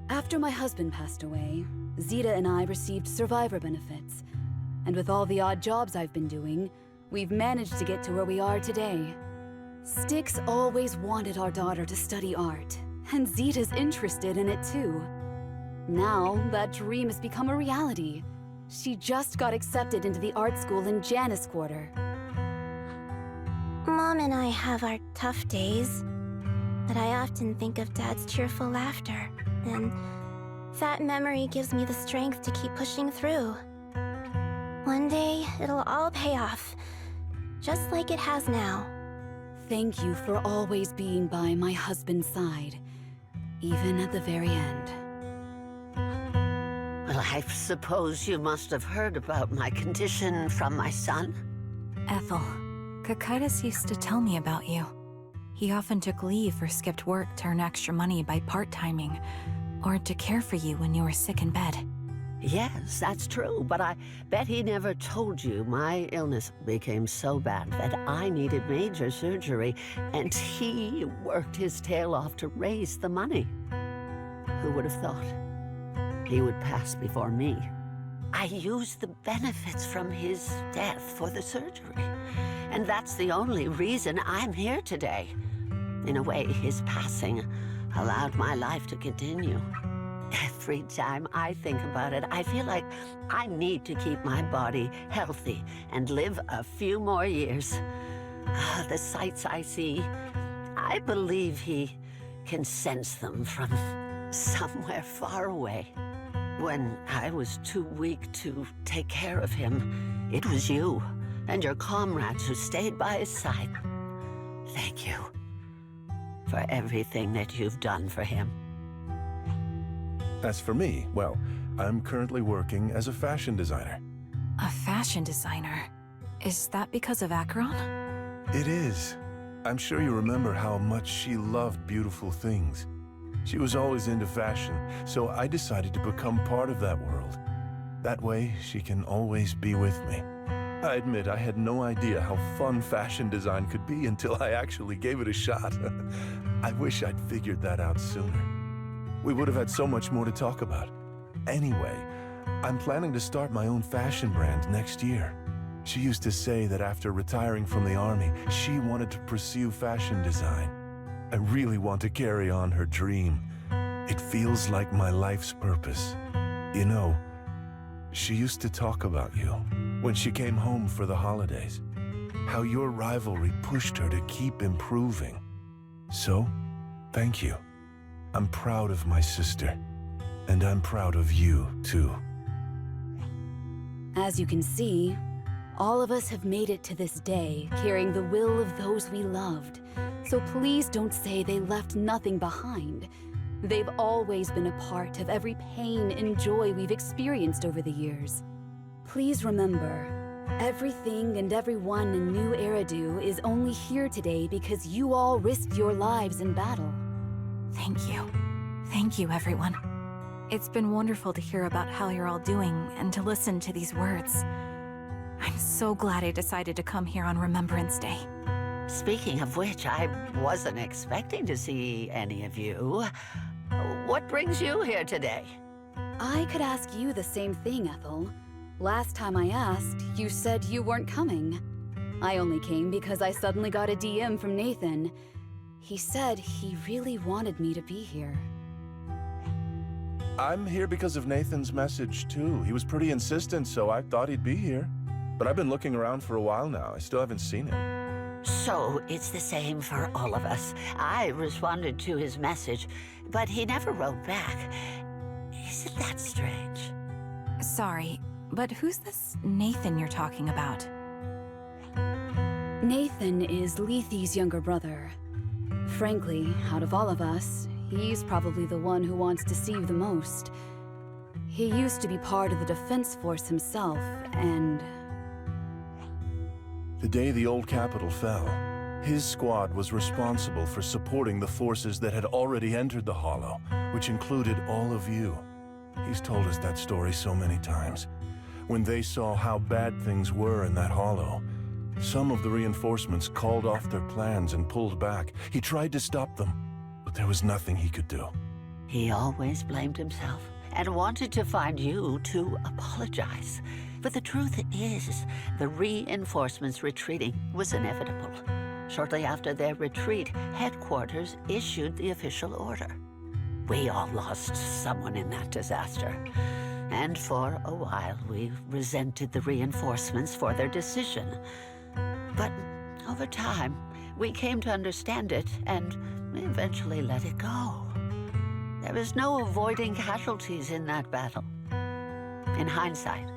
After my husband passed away, Zeta and I received survivor benefits. And with all the odd jobs I've been doing, we've managed to get to where we are today. Styx always wanted our daughter to study art, and Zeta's interested in it too. Now, that dream has become a reality. She just got accepted into the art school in Janus Quarter. Mom and I have our tough days, but I often think of Dad's cheerful laughter, and that memory gives me the strength to keep pushing through. One day, it'll all pay off, just like it has now. Thank you for always being by my husband's side, even at the very end. Well, I suppose you must have heard about my condition from my son? Ethel, Cocytus used to tell me about you. He often took leave or skipped work to earn extra money by part-timing, or to care for you when you were sick in bed. Yes, that's true, but I bet he never told you my illness became so bad that I needed major surgery, and he worked his tail off to raise the money. Who would have thought he would pass before me? I used the benefits from his death for the surgery, and that's the only reason I'm here today. In a way, his passing allowed my life to continue. Every time I think about it, I feel like I need to keep my body healthy and live a few more years. The sights I see, I believe he can sense them from somewhere far away. When I was too weak to take care of him, it was you and your comrades who stayed by his side. Thank you for everything that you've done for him. As for me, well, I'm currently working as a fashion designer. A fashion designer? Is that because of Acheron? It is. I'm sure you remember how much she loved beautiful things. She was always into fashion, so I decided to become part of that world. That way, she can always be with me. I admit I had no idea how fun fashion design could be until I actually gave it a shot. I wish I'd figured that out sooner. We would have had so much more to talk about. Anyway, I'm planning to start my own fashion brand next year. She used to say that after retiring from the army, she wanted to pursue fashion design. I really want to carry on her dream. It feels like my life's purpose. You know, she used to talk about you when she came home for the holidays. How your rivalry pushed her to keep improving. So, thank you. I'm proud of my sister, and I'm proud of you, too. As you can see, all of us have made it to this day, carrying the will of those we loved. So please don't say they left nothing behind. They've always been a part of every pain and joy we've experienced over the years. Please remember, everything and everyone in New Eridu is only here today because you all risked your lives in battle. Thank you. Thank you, everyone. It's been wonderful to hear about how you're all doing and to listen to these words. I'm so glad I decided to come here on Remembrance Day. Speaking of which, I wasn't expecting to see any of you. What brings you here today? I could ask you the same thing, Ethel. Last time I asked, you said you weren't coming. I only came because I suddenly got a DM from Nathan. He said he really wanted me to be here. I'm here because of Nathan's message, too. He was pretty insistent, so I thought he'd be here. But I've been looking around for a while now. I still haven't seen him. So it's the same for all of us. I responded to his message, but he never wrote back. Isn't that strange? Sorry, but who's this Nathan you're talking about? Nathan is Lethe's younger brother. Frankly, out of all of us, he's probably the one who wants to see you the most. He used to be part of the Defense Force himself, and... The day the old capital fell, his squad was responsible for supporting the forces that had already entered the Hollow, which included all of you. He's told us that story so many times. When they saw how bad things were in that Hollow, some of the reinforcements called off their plans and pulled back. He tried to stop them, but there was nothing he could do. He always blamed himself and wanted to find you to apologize. But the truth is, the reinforcements retreating was inevitable. Shortly after their retreat, headquarters issued the official order. We all lost someone in that disaster. And for a while, we resented the reinforcements for their decision. But over time, we came to understand it and eventually let it go. There was no avoiding casualties in that battle. In hindsight,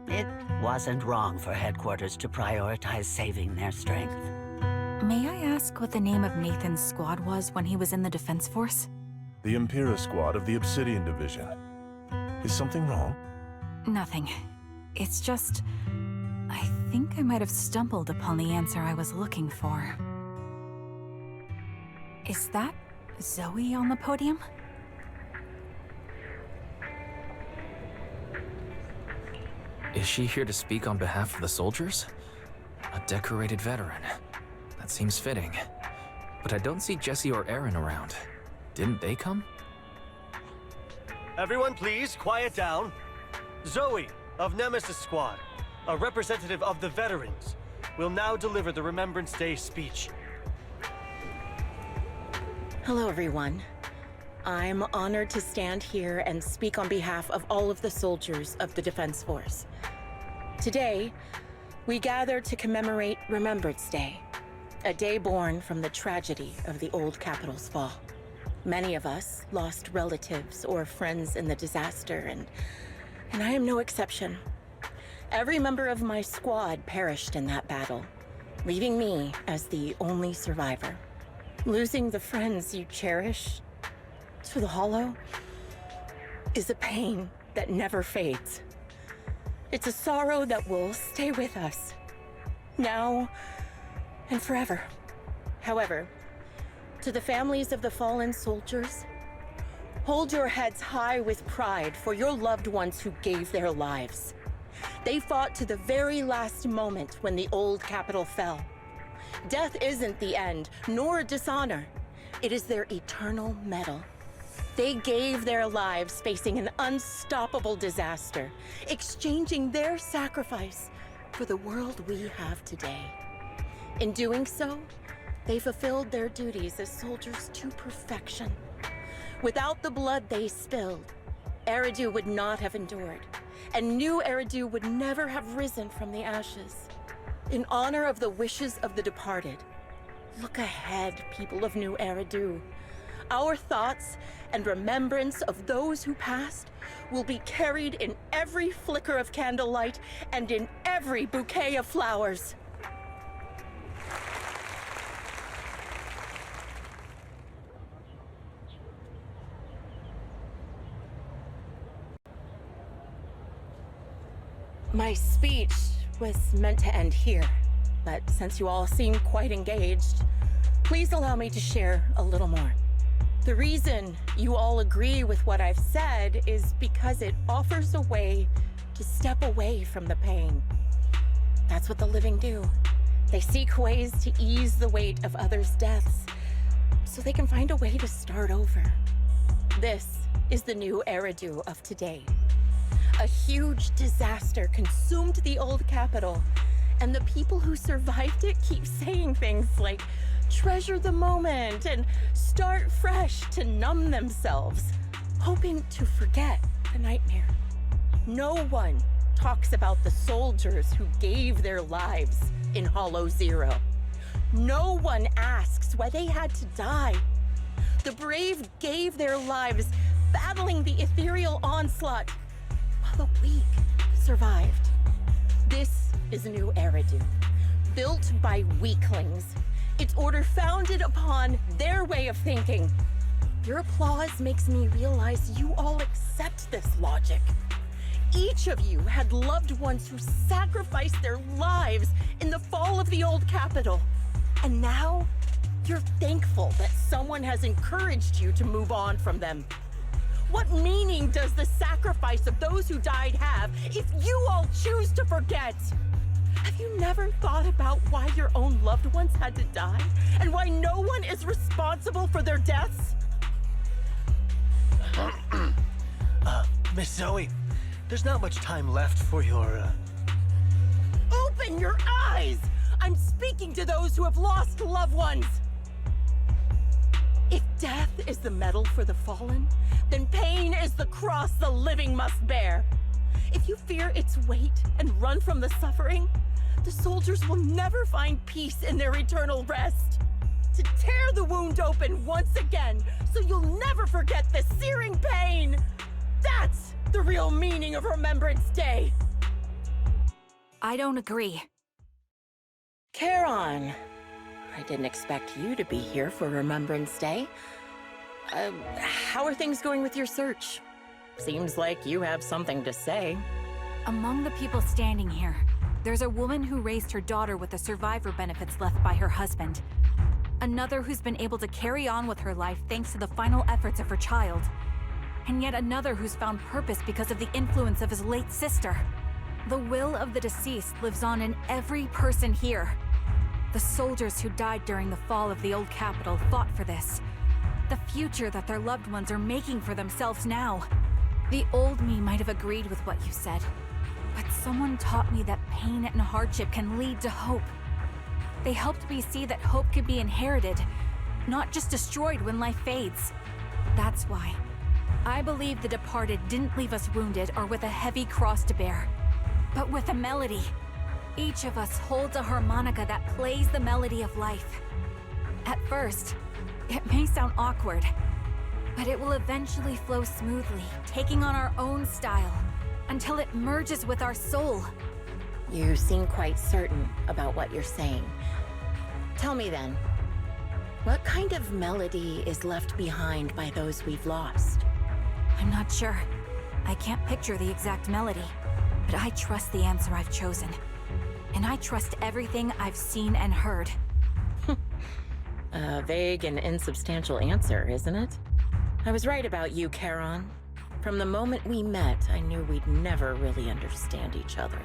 it wasn't wrong for headquarters to prioritize saving their strength. May I ask what the name of Nathan's squad was when he was in the Defense Force? The Impera squad of the Obsidian Division. Is something wrong? Nothing. It's just... I think I might have stumbled upon the answer I was looking for. Is that Zoe on the podium? Is she here to speak on behalf of the soldiers? A decorated veteran. That seems fitting. But I don't see Jesse or Aaron around. Didn't they come? Everyone please, quiet down. Zoe, of Nemesis Squad, a representative of the veterans, will now deliver the Remembrance Day speech. Hello, everyone. I'm honored to stand here and speak on behalf of all of the soldiers of the Defense Force. Today, we gather to commemorate Remembrance Day, a day born from the tragedy of the old capital's fall. Many of us lost relatives or friends in the disaster, and I am no exception. Every member of my squad perished in that battle, leaving me as the only survivor. Losing the friends you cherish to the Hollow is a pain that never fades. It's a sorrow that will stay with us, now and forever. However, to the families of the fallen soldiers, hold your heads high with pride for your loved ones who gave their lives. They fought to the very last moment when the old capital fell. Death isn't the end, nor dishonor. It is their eternal medal. They gave their lives facing an unstoppable disaster, exchanging their sacrifice for the world we have today. In doing so, they fulfilled their duties as soldiers to perfection. Without the blood they spilled, Eridu would not have endured, and new Eridu would never have risen from the ashes. In honor of the wishes of the departed, look ahead, people of New Eridu. Our thoughts and remembrance of those who passed will be carried in every flicker of candlelight and in every bouquet of flowers. My speech was meant to end here, but since you all seem quite engaged, please allow me to share a little more. The reason you all agree with what I've said is because it offers a way to step away from the pain. That's what the living do. They seek ways to ease the weight of others' deaths, so they can find a way to start over. This is the new Eridu of today. A huge disaster consumed the old capital, and the people who survived it keep saying things like, treasure the moment and start fresh to numb themselves, hoping to forget the nightmare. No one talks about the soldiers who gave their lives in Hollow Zero. No one asks why they had to die. The brave gave their lives battling the ethereal onslaught, while the weak survived. This is New Eridu, built by weaklings. Its order founded upon their way of thinking. Your applause makes me realize you all accept this logic. Each of you had loved ones who sacrificed their lives in the fall of the old capital. And now, you're thankful that someone has encouraged you to move on from them. What meaning does the sacrifice of those who died have if you all choose to forget? Have you never thought about why your own loved ones had to die? And why no one is responsible for their deaths? Miss Zoe, there's not much time left for your, Open your eyes! I'm speaking to those who have lost loved ones! If death is the medal for the fallen, then pain is the cross the living must bear. If you fear its weight and run from the suffering, the soldiers will never find peace in their eternal rest. To tear the wound open once again, so you'll never forget the searing pain! That's the real meaning of Remembrance Day! I don't agree. Charon, I didn't expect you to be here for Remembrance Day. How are things going with your search? Seems like you have something to say. Among the people standing here, there's a woman who raised her daughter with the survivor benefits left by her husband. Another who's been able to carry on with her life thanks to the final efforts of her child. And yet another who's found purpose because of the influence of his late sister. The will of the deceased lives on in every person here. The soldiers who died during the fall of the old capital fought for this. The future that their loved ones are making for themselves now. The old me might have agreed with what you said, but someone taught me that pain and hardship can lead to hope. They helped me see that hope could be inherited, not just destroyed when life fades. That's why I believe the departed didn't leave us wounded or with a heavy cross to bear, but with a melody. Each of us holds a harmonica that plays the melody of life. At first, it may sound awkward, but it will eventually flow smoothly, taking on our own style, until it merges with our soul. You seem quite certain about what you're saying. Tell me then, what kind of melody is left behind by those we've lost? I'm not sure. I can't picture the exact melody, but I trust the answer I've chosen. And I trust everything I've seen and heard. A vague and insubstantial answer, isn't it? I was right about you, Charon. From the moment we met, I knew we'd never really understand each other.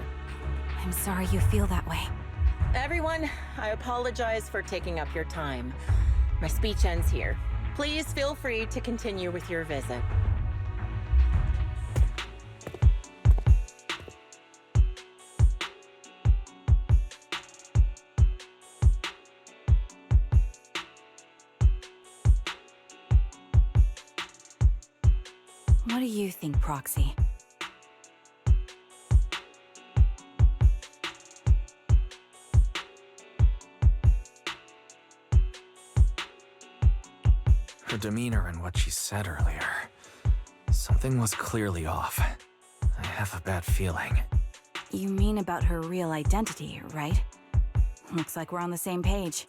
I'm sorry you feel that way. Everyone, I apologize for taking up your time. My speech ends here. Please feel free to continue with your visit. What do you think, Proxy? Her demeanor and what she said earlier. Something was clearly off. I have a bad feeling. You mean about her real identity, right? Looks like we're on the same page.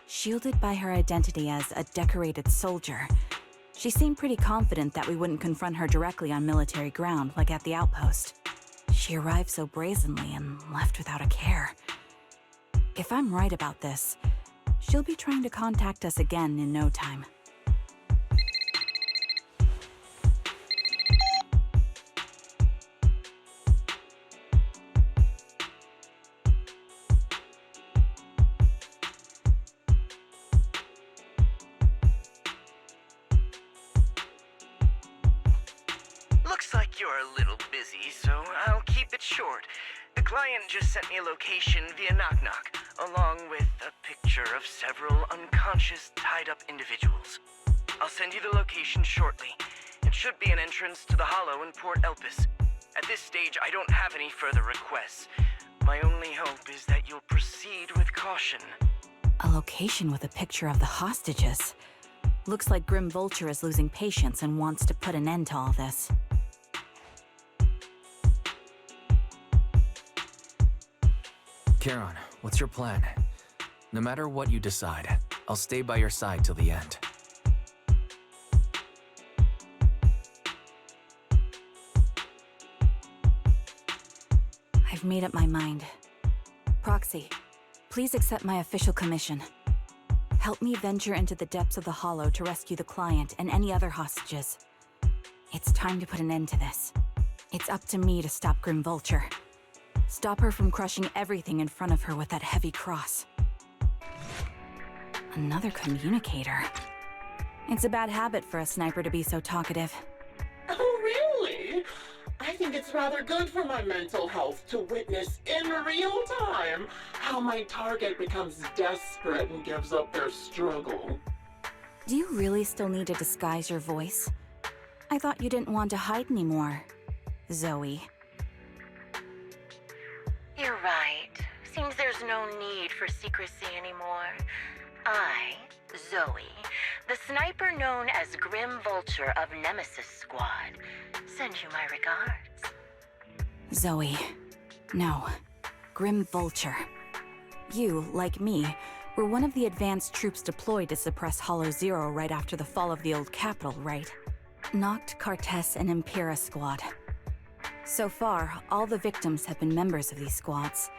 Shielded by her identity as a decorated soldier, she seemed pretty confident that we wouldn't confront her directly on military ground like at the outpost. She arrived so brazenly and left without a care. If I'm right about this, she'll be trying to contact us again in no time. You're a little busy, so I'll keep it short. The client just sent me a location via Knock Knock, along with a picture of several unconscious, tied-up individuals. I'll send you the location shortly. It should be an entrance to the Hollow in Port Elpis. At this stage, I don't have any further requests. My only hope is that you'll proceed with caution. A location with a picture of the hostages. Looks like Grim Vulture is losing patience and wants to put an end to all this. Charon, what's your plan? No matter what you decide, I'll stay by your side till the end. I've made up my mind. Proxy, please accept my official commission. Help me venture into the depths of the Hollow to rescue the client and any other hostages. It's time to put an end to this. It's up to me to stop Grim Vulture. Stop her from crushing everything in front of her with that heavy cross. Another communicator. It's a bad habit for a sniper to be so talkative. Oh, really? I think it's rather good for my mental health to witness in real time how my target becomes desperate and gives up their struggle. Do you really still need to disguise your voice? I thought you didn't want to hide anymore, Zoe. You're right. Seems there's no need for secrecy anymore. I, Zoe, the sniper known as Grim Vulture of Nemesis Squad, send you my regards. Zoe. No. Grim Vulture. You, like me, were one of the advanced troops deployed to suppress Hollow Zero right after the fall of the old capital, right? Noct, Cartes, and Impera Squad. So far, all the victims have been members of these squads.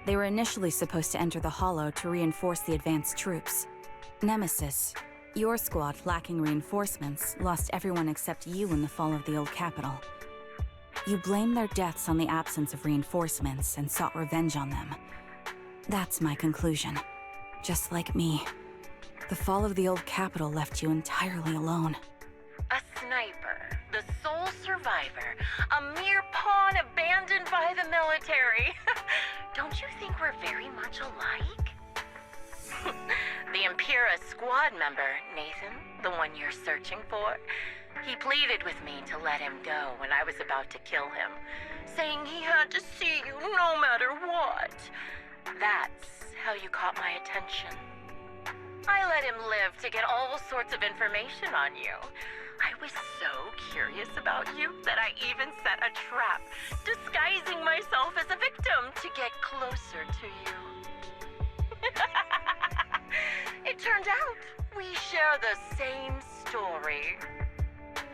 They were initially supposed to enter the Hollow to reinforce the advanced troops. Nemesis, your squad, lacking reinforcements, lost everyone except you in the fall of the old capital. You blamed their deaths on the absence of reinforcements and sought revenge on them. That's my conclusion. Just like me, the fall of the old capital left you entirely alone. A sniper, the sole survivor, a mere pawn abandoned by the military. Don't you think we're very much alike? The Impera squad member, Nathan, the one you're searching for, he pleaded with me to let him go when I was about to kill him, saying he had to see you no matter what. That's how you caught my attention. I let him live to get all sorts of information on you. I was so curious about you that I even set a trap, disguising myself as a victim to get closer to you. It turned out we share the same story.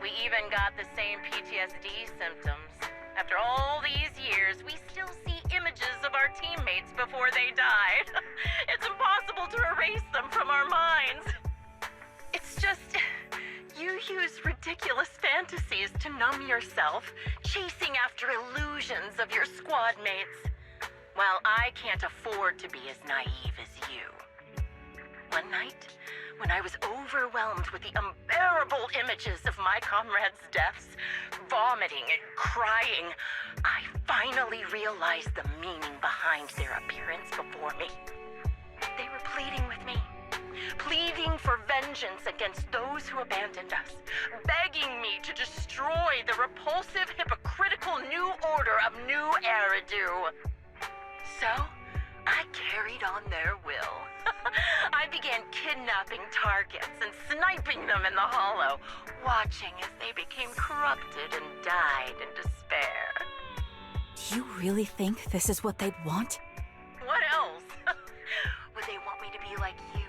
We even got the same PTSD symptoms. After all these years, we still see images of our teammates before they died. It's impossible to erase them from our minds. It's just, you use ridiculous fantasies to numb yourself, chasing after illusions of your squad mates. Well, I can't afford to be as naive as you. One night, when I was overwhelmed with the unbearable images of my comrades' deaths, vomiting and crying, I finally realized the meaning behind their appearance before me. They were pleading with me, pleading for vengeance against those who abandoned us, begging me to destroy the repulsive, hypocritical new order of New Eridu. So, I carried on their will. I began kidnapping targets and sniping them in the Hollow, watching as they became corrupted and died in despair. Do you really think this is what they'd want? What else? Would they want me to be like you,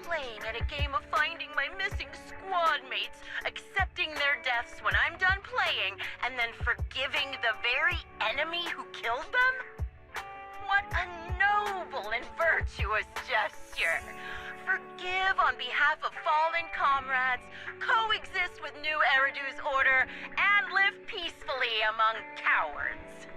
playing at a game of finding my missing squad mates, accepting their deaths when I'm done playing, and then forgiving the very enemy who killed them? What a noble and virtuous gesture! Forgive on behalf of fallen comrades, coexist with New Eridu's order, and live peacefully among cowards.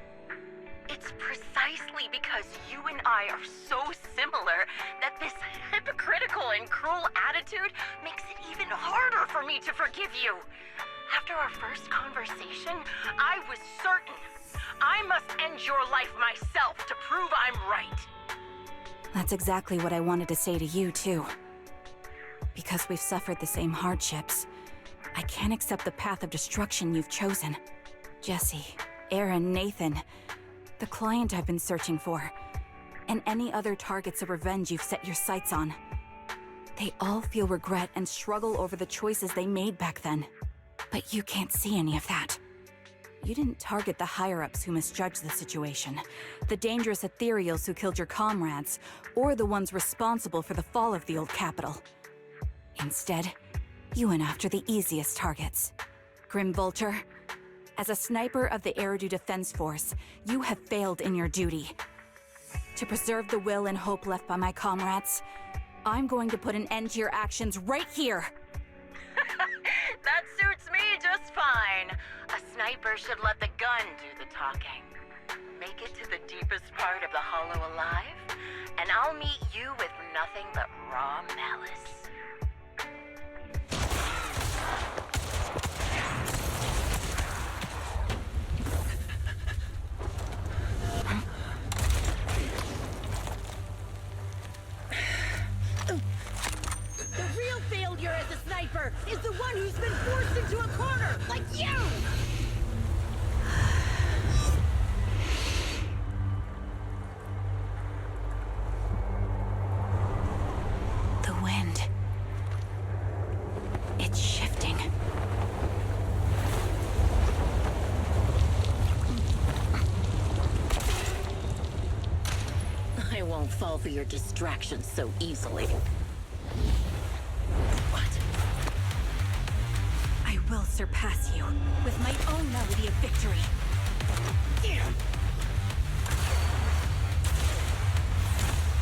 It's precisely because you and I are so similar that this hypocritical and cruel attitude makes it even harder for me to forgive you. After our first conversation, I was certain I must end your life myself to prove I'm right. That's exactly what I wanted to say to you, too. Because we've suffered the same hardships, I can't accept the path of destruction you've chosen. Jesse, Aaron, Nathan, the client I've been searching for, and any other targets of revenge you've set your sights on. They all feel regret and struggle over the choices they made back then. But you can't see any of that. You didn't target the higher-ups who misjudged the situation, the dangerous ethereals who killed your comrades, or the ones responsible for the fall of the old capital. Instead, you went after the easiest targets. Grim Vulture, As a sniper of the Eridu Defense Force, you have failed in your duty. To preserve the will and hope left by my comrades, I'm going to put an end to your actions right here. That suits me just fine. A sniper should let the gun do the talking. Make it to the deepest part of the hollow alive, and I'll meet you with nothing but raw malice. The real failure as a sniper is the one who's been forced into a corner, like you! The wind. It's shifting. I won't fall for your distractions so easily. I will surpass you with my own melody of victory.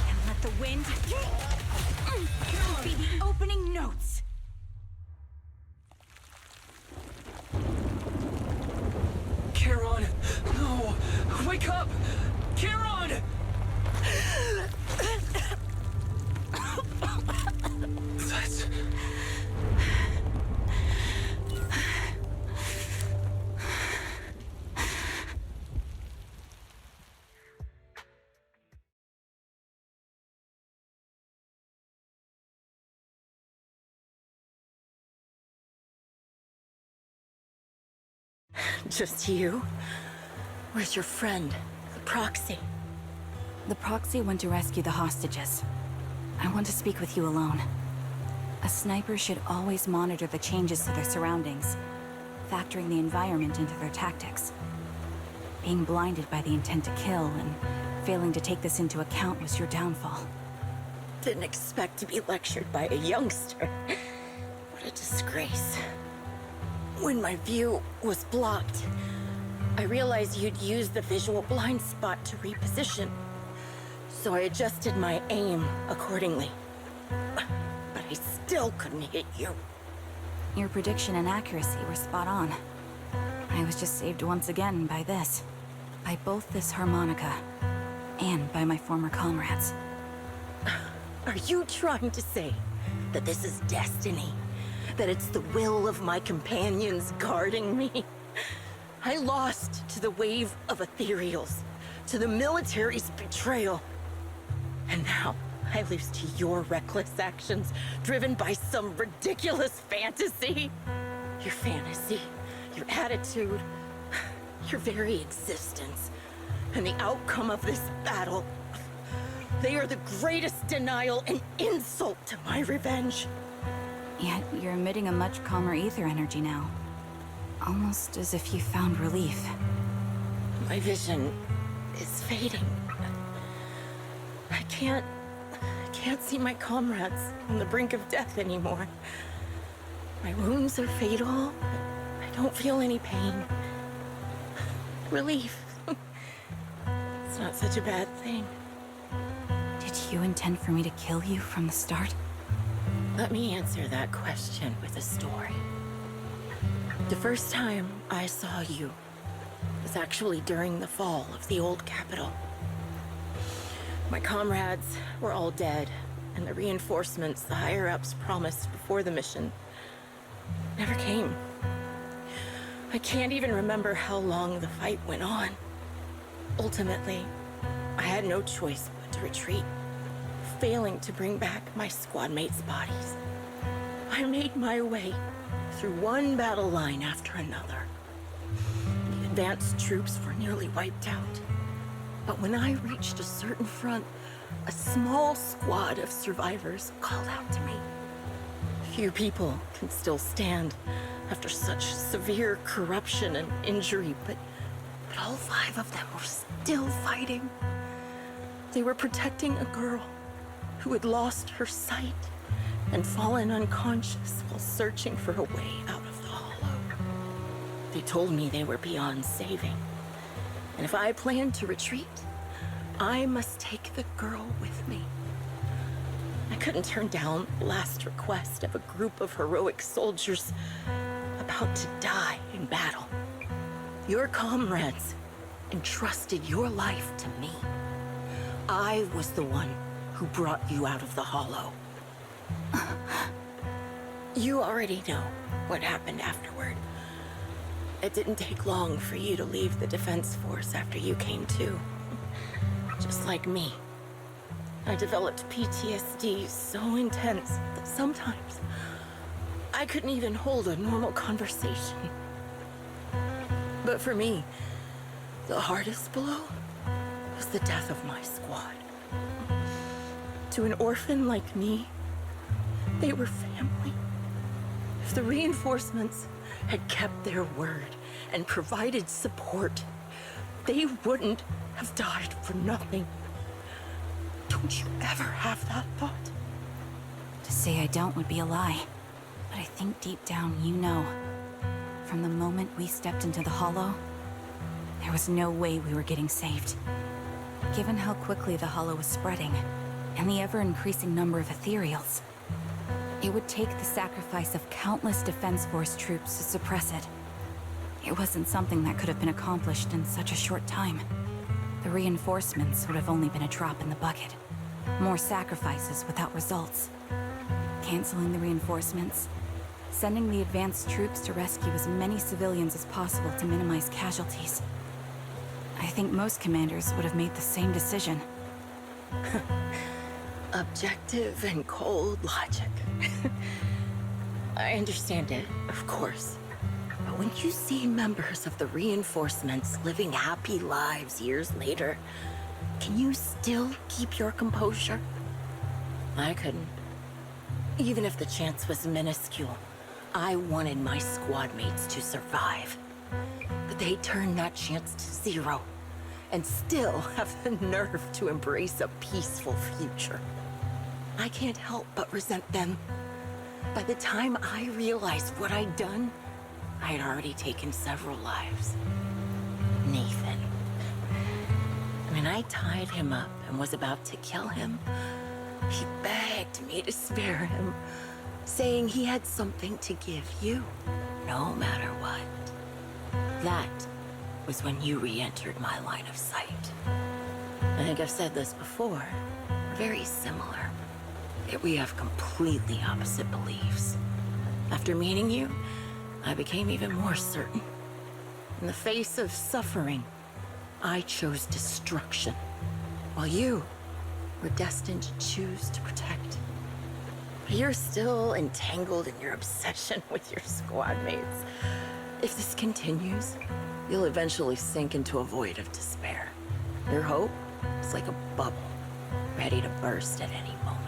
And let the wind be the opening notes. Charon! No! Wake up! Charon! That's... Just you? Where's your friend, the proxy? The proxy went to rescue the hostages. I want to speak with you alone. A sniper should always monitor the changes to their surroundings, factoring the environment into their tactics. Being blinded by the intent to kill and failing to take this into account was your downfall. Didn't expect to be lectured by a youngster. What a disgrace. When my view was blocked, I realized you'd used the visual blind spot to reposition. So I adjusted my aim accordingly. But I still couldn't hit you. Your prediction and accuracy were spot on. I was just saved once again by this. By both this harmonica, and by my former comrades. Are you trying to say that this is destiny? That it's the will of my companions guarding me? I lost to the wave of ethereals, to the military's betrayal. And now I lose to your reckless actions, driven by some ridiculous fantasy. Your fantasy, your attitude, your very existence, and the outcome of this battle. They are the greatest denial and insult to my revenge. Yet you're emitting a much calmer ether energy now. Almost as if you found relief. My vision is fading. I can't see my comrades on the brink of death anymore. My wounds are fatal. I don't feel any pain. Relief. It's not such a bad thing. Did you intend for me to kill you from the start? Let me answer that question with a story. The first time I saw you was actually during the fall of the old capital. My comrades were all dead, and the reinforcements the higher-ups promised before the mission never came. I can't even remember how long the fight went on. Ultimately, I had no choice but to retreat, failing to bring back my squad mates' bodies. I made my way through one battle line after another. The advanced troops were nearly wiped out. But when I reached a certain front, a small squad of survivors called out to me. Few people can still stand after such severe corruption and injury, but all 5 of them were still fighting. They were protecting a girl who had lost her sight and fallen unconscious while searching for a way out of the hollow. They told me they were beyond saving. And if I planned to retreat, I must take the girl with me. I couldn't turn down the last request of a group of heroic soldiers about to die in battle. Your comrades entrusted your life to me. I was the one who brought you out of the hollow. You already know what happened afterward. It didn't take long for you to leave the Defense Force after you came to. Just like me. I developed PTSD so intense that sometimes I couldn't even hold a normal conversation. But for me, the hardest blow was the death of my squad. To an orphan like me, they were family. If the reinforcements had kept their word and provided support, they wouldn't have died for nothing. Don't you ever have that thought? To say I don't would be a lie, but I think deep down you know. From the moment we stepped into the hollow, there was no way we were getting saved. Given how quickly the hollow was spreading, and the ever-increasing number of ethereals, it would take the sacrifice of countless Defense Force troops to suppress it. It wasn't something that could have been accomplished in such a short time. The reinforcements would have only been a drop in the bucket. More sacrifices without results. Canceling the reinforcements, sending the advanced troops to rescue as many civilians as possible to minimize casualties. I think most commanders would have made the same decision. Objective and cold logic. I understand it, of course. But when you see members of the reinforcements living happy lives years later, can you still keep your composure? I couldn't. Even if the chance was minuscule, I wanted my squad mates to survive. But they turned that chance to zero, and still have the nerve to embrace a peaceful future. I can't help but resent them. By the time I realized what I'd done, I had already taken several lives. Nathan. When I tied him up and was about to kill him, he begged me to spare him, saying he had something to give you, no matter what. That was when you re-entered my line of sight. I think I've said this before. Very similar. Yet we have completely opposite beliefs. After meeting you, I became even more certain. In the face of suffering, I chose destruction, while you were destined to choose to protect. But you're still entangled in your obsession with your squad mates. If this continues, you'll eventually sink into a void of despair. Your hope is like a bubble, ready to burst at any moment.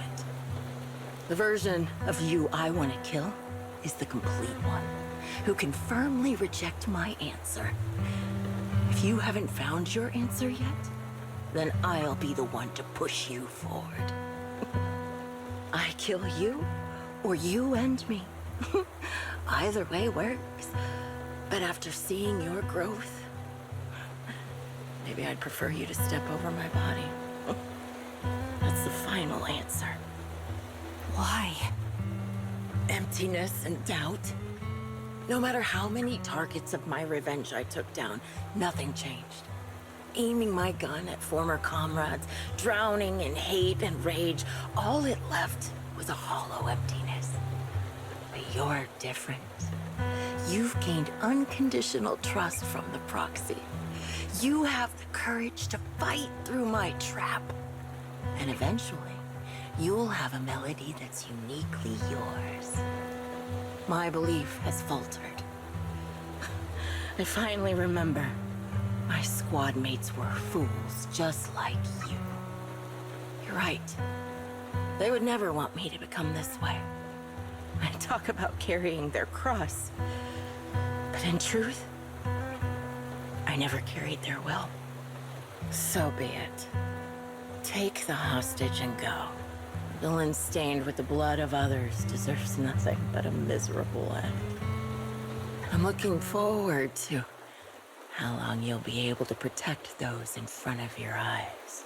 The version of you I want to kill is the complete one, who can firmly reject my answer. If you haven't found your answer yet, then I'll be the one to push you forward. I kill you, or you end me. Either way works. But after seeing your growth, maybe I'd prefer you to step over my body. That's the final answer. Why? Emptiness and doubt. No matter how many targets of my revenge I took down, nothing changed. Aiming my gun at former comrades, drowning in hate and rage, all it left was a hollow emptiness. But you're different. You've gained unconditional trust from the proxy. You have the courage to fight through my trap. And eventually, you'll have a melody that's uniquely yours. My belief has faltered. I finally remember my squad mates were fools just like you. You're right. They would never want me to become this way. I talk about carrying their cross. But in truth, I never carried their will. So be it. Take the hostage and go. Villain stained with the blood of others deserves nothing but a miserable end. I'm looking forward to how long you'll be able to protect those in front of your eyes.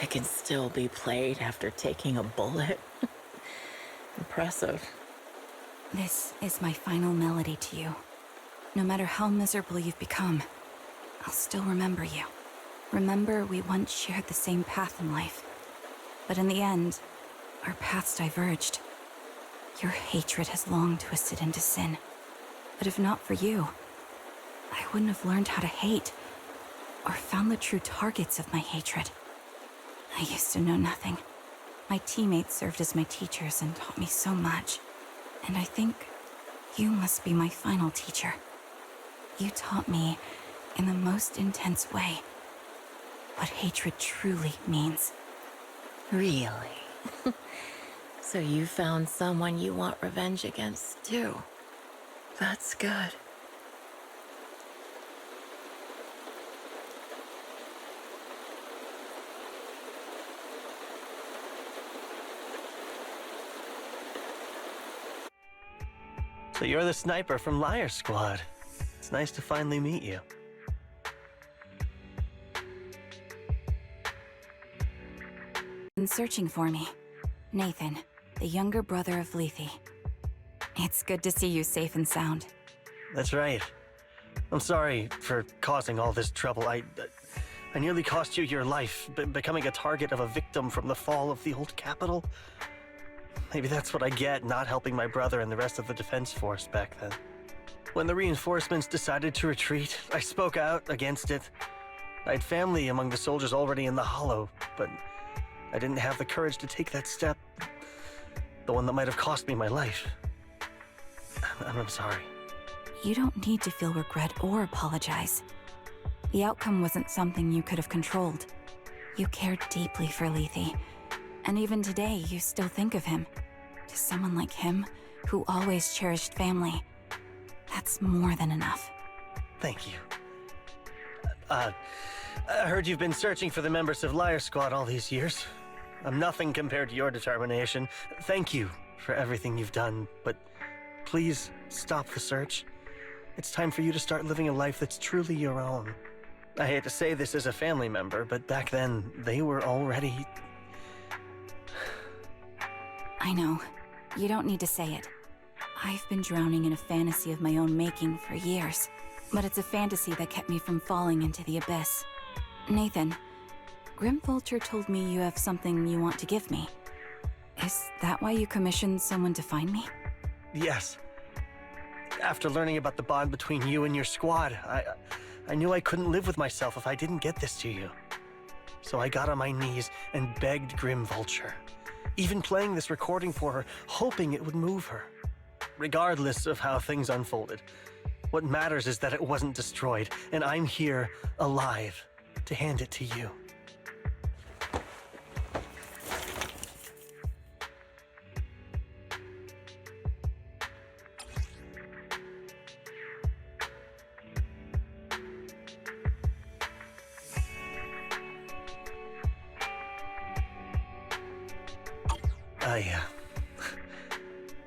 It can still be played after taking a bullet. Impressive. This is my final melody to you. No matter how miserable you've become, I'll still remember you. Remember we once shared the same path in life. But in the end, our paths diverged. Your hatred has long twisted into sin. But if not for you, I wouldn't have learned how to hate, or found the true targets of my hatred. I used to know nothing. My teammates served as my teachers and taught me so much. And I think you must be my final teacher. You taught me, in the most intense way, what hatred truly means. Really? So you found someone you want revenge against, too. That's good. So you're the sniper from Liar Squad. It's nice to finally meet you. Been searching for me. Nathan, the younger brother of Lethe. It's good to see you safe and sound. That's right. I'm sorry for causing all this trouble. I nearly cost you your life, becoming a target of a victim from the fall of the old capital. Maybe that's what I get not helping my brother and the rest of the defense force back then. When the reinforcements decided to retreat, I spoke out against it. I had family among the soldiers already in the Hollow, but I didn't have the courage to take that step. The one that might have cost me my life. I'm sorry. You don't need to feel regret or apologize. The outcome wasn't something you could have controlled. You cared deeply for Lethe, and even today you still think of him. To someone like him, who always cherished family, that's more than enough. Thank you. I heard you've been searching for the members of Liar Squad all these years. I'm nothing compared to your determination. Thank you for everything you've done, but please stop the search. It's time for you to start living a life that's truly your own. I hate to say this as a family member, but back then, they were already... I know. You don't need to say it. I've been drowning in a fantasy of my own making for years, but it's a fantasy that kept me from falling into the abyss. Nathan, Grim Vulture told me you have something you want to give me. Is that why you commissioned someone to find me? Yes. After learning about the bond between you and your squad, I knew I couldn't live with myself if I didn't get this to you. So I got on my knees and begged Grim Vulture, even playing this recording for her, hoping it would move her. Regardless of how things unfolded, what matters is that it wasn't destroyed, and I'm here, alive, to hand it to you.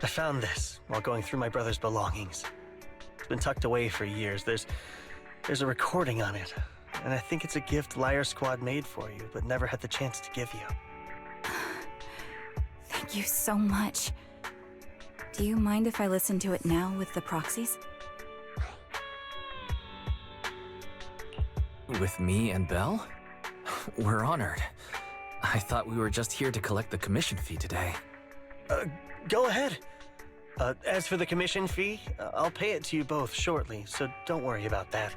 I found this while going through my brother's belongings. It's been tucked away for years. There's a recording on it, and I think it's a gift Liar Squad made for you, but never had the chance to give you. Thank you so much. Do you mind if I listen to it now with the proxies? With me and Belle? We're honored. I thought we were just here to collect the commission fee today. Go ahead. As for the commission fee, I'll pay it to you both shortly, so don't worry about that.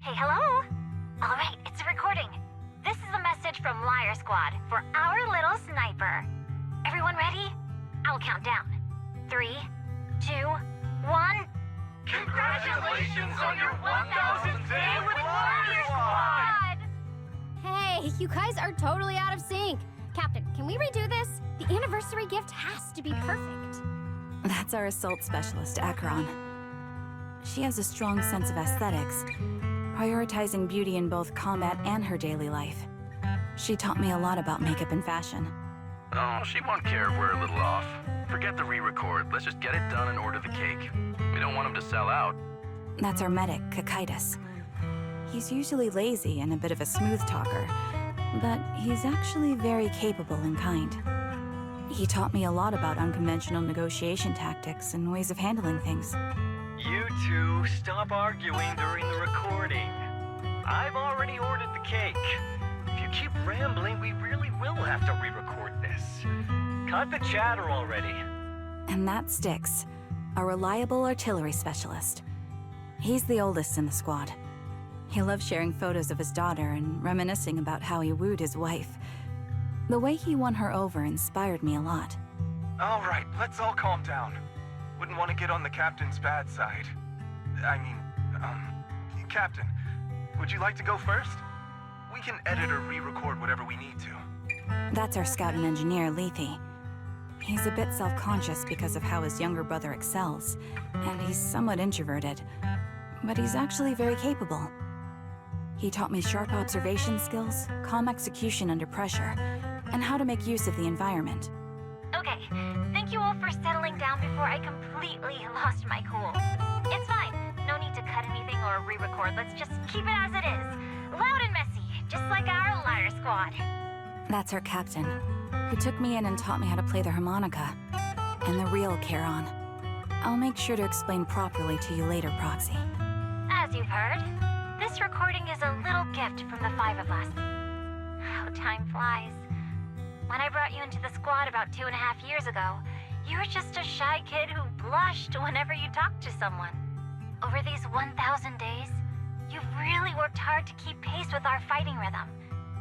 Hey, hello? Alright, it's a recording. This is a message from Liar Squad for our little sniper. Everyone ready? I'll count down. 3, 2, 1. Congratulations on your 1000th day with Liar Squad! Hey, you guys are totally out of sync. Captain, can we redo this? The anniversary gift has to be perfect. That's our assault specialist, Acheron. She has a strong sense of aesthetics, prioritizing beauty in both combat and her daily life. She taught me a lot about makeup and fashion. Oh, she won't care if we're a little off. Forget the re-record. Let's just get it done and order the cake. We don't want him to sell out. That's our medic, Cocytus. He's usually lazy and a bit of a smooth talker, but he's actually very capable and kind. He taught me a lot about unconventional negotiation tactics and ways of handling things. You two, stop arguing during the recording. I've already ordered the cake. If you keep rambling, we really will have to re-record this. Cut the chatter already. And that Styx, a reliable artillery specialist. He's the oldest in the squad. He loves sharing photos of his daughter and reminiscing about how he wooed his wife. The way he won her over inspired me a lot. All right, let's all calm down. Wouldn't want to get on the captain's bad side. Captain, would you like to go first? We can edit or re-record whatever we need to. That's our scout and engineer, Lethe. He's a bit self-conscious because of how his younger brother excels, and he's somewhat introverted, but he's actually very capable. He taught me sharp observation skills, calm execution under pressure, and how to make use of the environment. Okay, thank you all for settling down before I completely lost my cool. It's fine. No need to cut anything or re-record. Let's just keep it as it is. Loud and messy, just like our Liar Squad. That's our captain, who took me in and taught me how to play the harmonica, and the real Charon. I'll make sure to explain properly to you later, Proxy. As you've heard, this recording is a little gift from the 5 of us. How time flies. When I brought you into the squad about 2.5 years ago, you were just a shy kid who blushed whenever you talked to someone. Over these 1,000 days, you've really worked hard to keep pace with our fighting rhythm.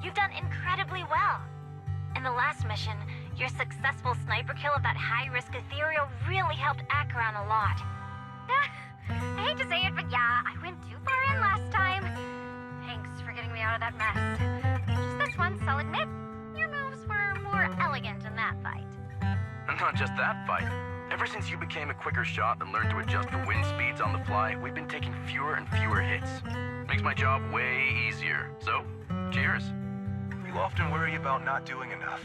You've done incredibly well. In the last mission, your successful sniper kill of that high-risk ethereal really helped Acheron a lot. I hate to say it, but yeah, I went too far in last time. Thanks for getting me out of that mess. Just this once, I'll admit, your moves were more elegant in that fight. And not just that fight. Ever since you became a quicker shot and learned to adjust for wind speeds on the fly, we've been taking fewer and fewer hits. Makes my job way easier. So, cheers. You often worry about not doing enough.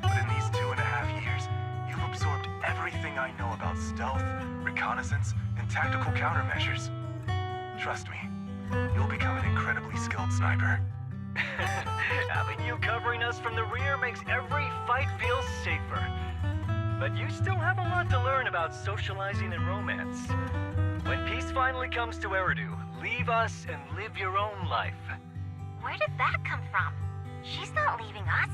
But in these 2.5 years, you've absorbed everything I know about stealth, reconnaissance, and tactical countermeasures. Trust me, you'll become an incredibly skilled sniper. Having you covering us from the rear makes every fight feel safer. But you still have a lot to learn about socializing and romance. When peace finally comes to Eridu, leave us and live your own life. Where did that come from? She's not leaving us.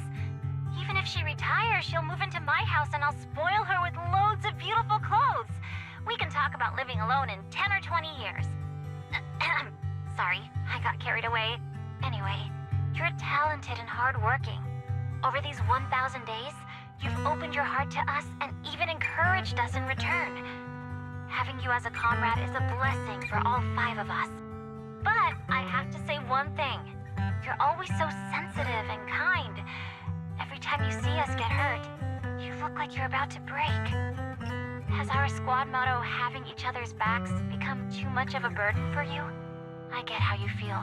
Even if she retires, she'll move into my house and I'll spoil her with loads of beautiful clothes. We can talk about living alone in 10 or 20 years. Sorry, I got carried away. Anyway, you're talented and hardworking. Over these 1,000 days, you've opened your heart to us and even encouraged us in return. Having you as a comrade is a blessing for all 5 of us. But I have to say one thing. You're always so sensitive and kind. Every time you see us get hurt, you look like you're about to break. Has our squad motto, having each other's backs, become too much of a burden for you? I get how you feel.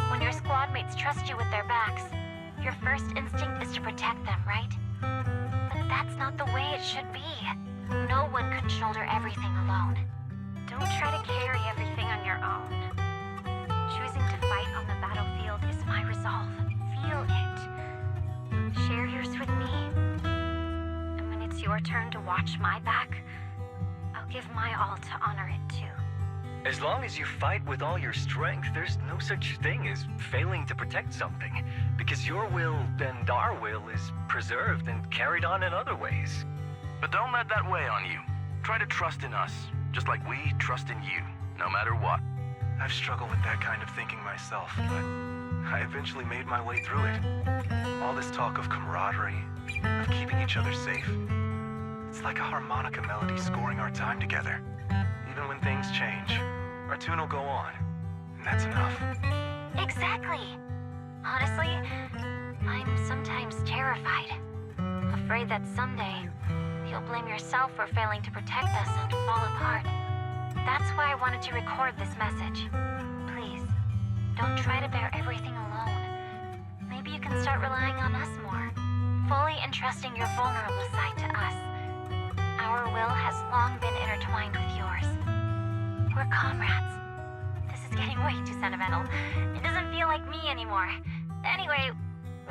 When your squad mates trust you with their backs, your first instinct is to protect them, right? But that's not the way it should be. No one can shoulder everything alone. Don't try to carry everything on your own. Choosing to fight on the battlefield is my resolve. Feel it. Share yours with me. And when it's your turn to watch my back, I'll give my all to honor it too. As long as you fight with all your strength, there's no such thing as failing to protect something, because your will and our will is preserved and carried on in other ways. But don't let that weigh on you. Try to trust in us, just like we trust in you, no matter what. I've struggled with that kind of thinking myself, but I eventually made my way through it. All this talk of camaraderie, of keeping each other safe, it's like a harmonica melody scoring our time together. Even when things change, our tune will go on, and that's enough. Exactly. Honestly, I'm sometimes terrified. Afraid that someday, you'll blame yourself for failing to protect us and fall apart. That's why I wanted to record this message. Please, don't try to bear everything alone. Maybe you can start relying on us more, fully entrusting your vulnerable side to us. Our will has long been intertwined with yours. We're comrades. This is getting way too sentimental. It doesn't feel like me anymore. Anyway,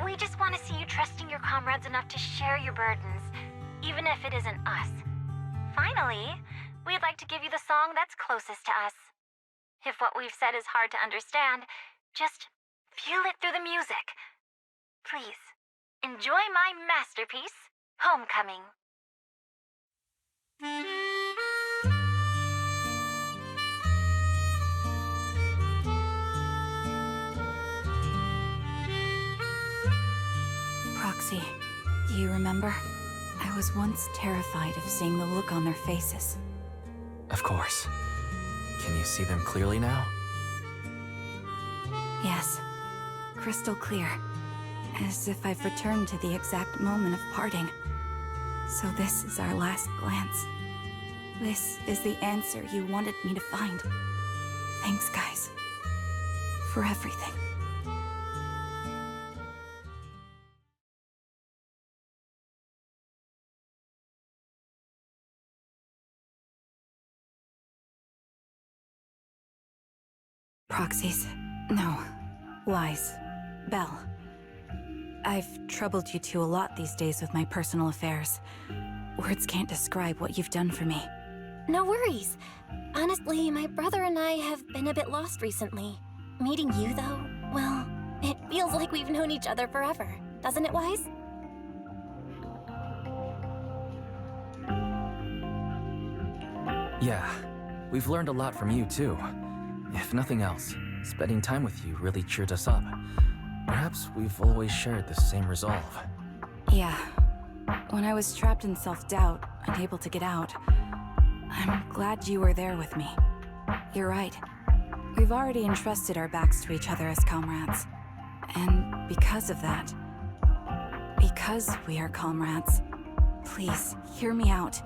we just want to see you trusting your comrades enough to share your burdens, even if it isn't us. Finally, we'd like to give you the song that's closest to us. If what we've said is hard to understand, just feel it through the music. Please, enjoy my masterpiece, Homecoming. Proxy, do you remember? I was once terrified of seeing the look on their faces. Of course. Can you see them clearly now? Yes, crystal clear. As if I've returned to the exact moment of parting. So this is our last glance. This is the answer you wanted me to find. Thanks, guys. For everything. Proxies. No. Lies. Belle. I've troubled you two a lot these days with my personal affairs. Words can't describe what you've done for me. No worries. Honestly, my brother and I have been a bit lost recently. Meeting you, though, well, it feels like we've known each other forever. Doesn't it, Wise? Yeah, we've learned a lot from you too. If nothing else, spending time with you really cheered us up. Perhaps we've always shared the same resolve. Yeah. When I was trapped in self-doubt, unable to get out, I'm glad you were there with me. You're right. We've already entrusted our backs to each other as comrades. And because of that, because we are comrades, please, hear me out.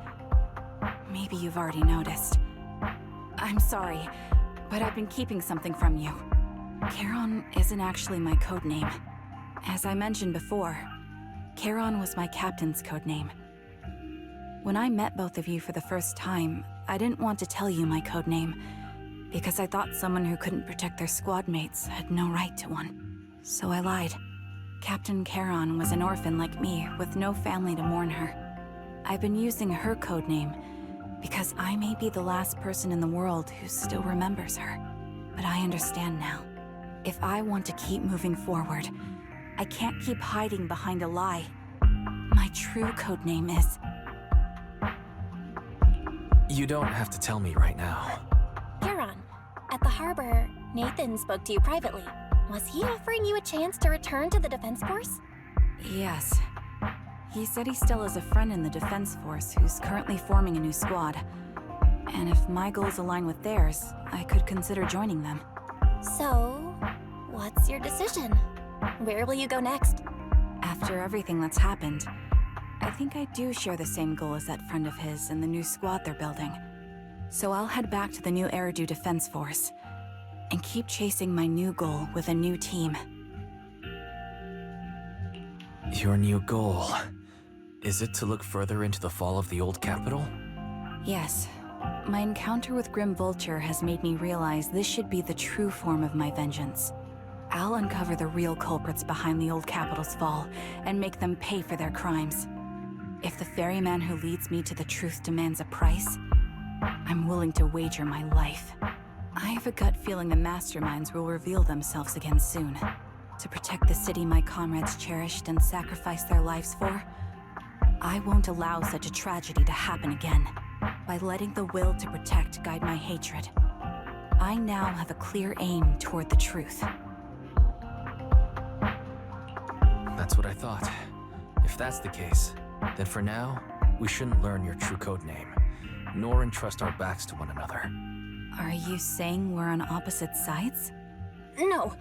Maybe you've already noticed. I'm sorry, but I've been keeping something from you. Charon isn't actually my codename. As I mentioned before, Charon was my captain's codename. When I met both of you for the first time, I didn't want to tell you my codename, because I thought someone who couldn't protect their squad mates had no right to one. So I lied. Captain Charon was an orphan like me, with no family to mourn her. I've been using her codename because I may be the last person in the world who still remembers her. But I understand now. If I want to keep moving forward, I can't keep hiding behind a lie. My true codename is... You don't have to tell me right now. Charon, at the harbor, Nathan spoke to you privately. Was he offering you a chance to return to the Defense Force? Yes. He said he still has a friend in the Defense Force who's currently forming a new squad. And if my goals align with theirs, I could consider joining them. So, what's your decision? Where will you go next? After everything that's happened, I think I do share the same goal as that friend of his and the new squad they're building. So I'll head back to the new Eridu Defense Force and keep chasing my new goal with a new team. Your new goal. Is it to look further into the fall of the old capital? Yes. My encounter with Grim Vulture has made me realize this should be the true form of my vengeance. I'll uncover the real culprits behind the old capital's fall and make them pay for their crimes. If the ferryman who leads me to the truth demands a price, I'm willing to wager my life. I have a gut feeling the masterminds will reveal themselves again soon. To protect the city my comrades cherished and sacrificed their lives for, I won't allow such a tragedy to happen again. By letting the will to protect guide my hatred, I now have a clear aim toward the truth. That's what I thought. If that's the case, then for now, we shouldn't learn your true code name, nor entrust our backs to one another. Are you saying we're on opposite sides? No.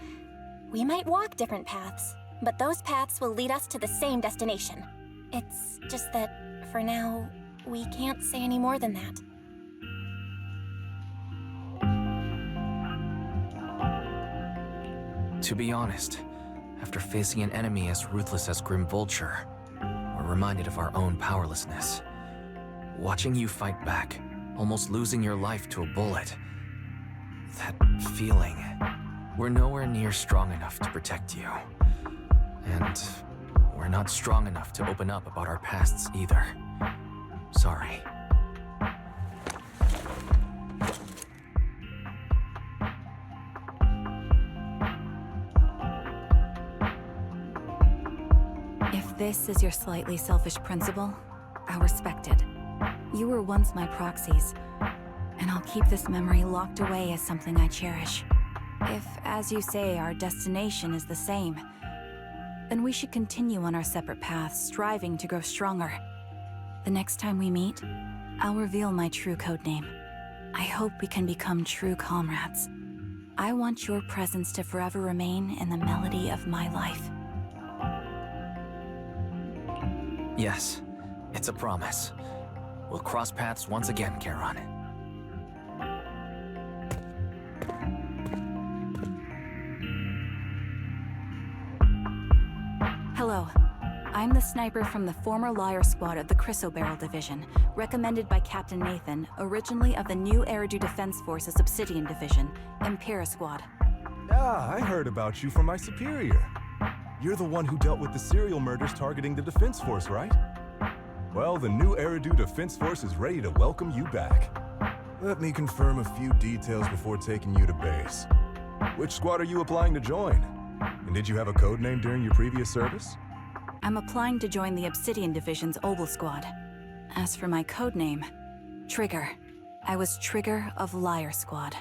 We might walk different paths, but those paths will lead us to the same destination. It's just that, for now, we can't say any more than that. To be honest, after facing an enemy as ruthless as Grim Vulture, we're reminded of our own powerlessness. Watching you fight back, almost losing your life to a bullet. That feeling. We're nowhere near strong enough to protect you. And we're not strong enough to open up about our pasts either. Sorry. If this is your slightly selfish principle, I'll respect it. You were once my proxies, and I'll keep this memory locked away as something I cherish. If, as you say, our destination is the same, then we should continue on our separate paths, striving to grow stronger. The next time we meet, I'll reveal my true codename. I hope we can become true comrades. I want your presence to forever remain in the melody of my life. Yes, it's a promise. We'll cross paths once again, Charon. Hello. I'm the sniper from the former Liar Squad of the Chrysoberyl Division, recommended by Captain Nathan, originally of the new Eridu Defense Forces Obsidian Division, Impera Squad. Ah, I heard about you from my superior. You're the one who dealt with the serial murders targeting the Defense Force, right? Well, the new Eridu Defense Force is ready to welcome you back. Let me confirm a few details before taking you to base. Which squad are you applying to join? And did you have a code name during your previous service? I'm applying to join the Obsidian Division's Obel Squad. As for my codename, Trigger. I was Trigger of Liar Squad.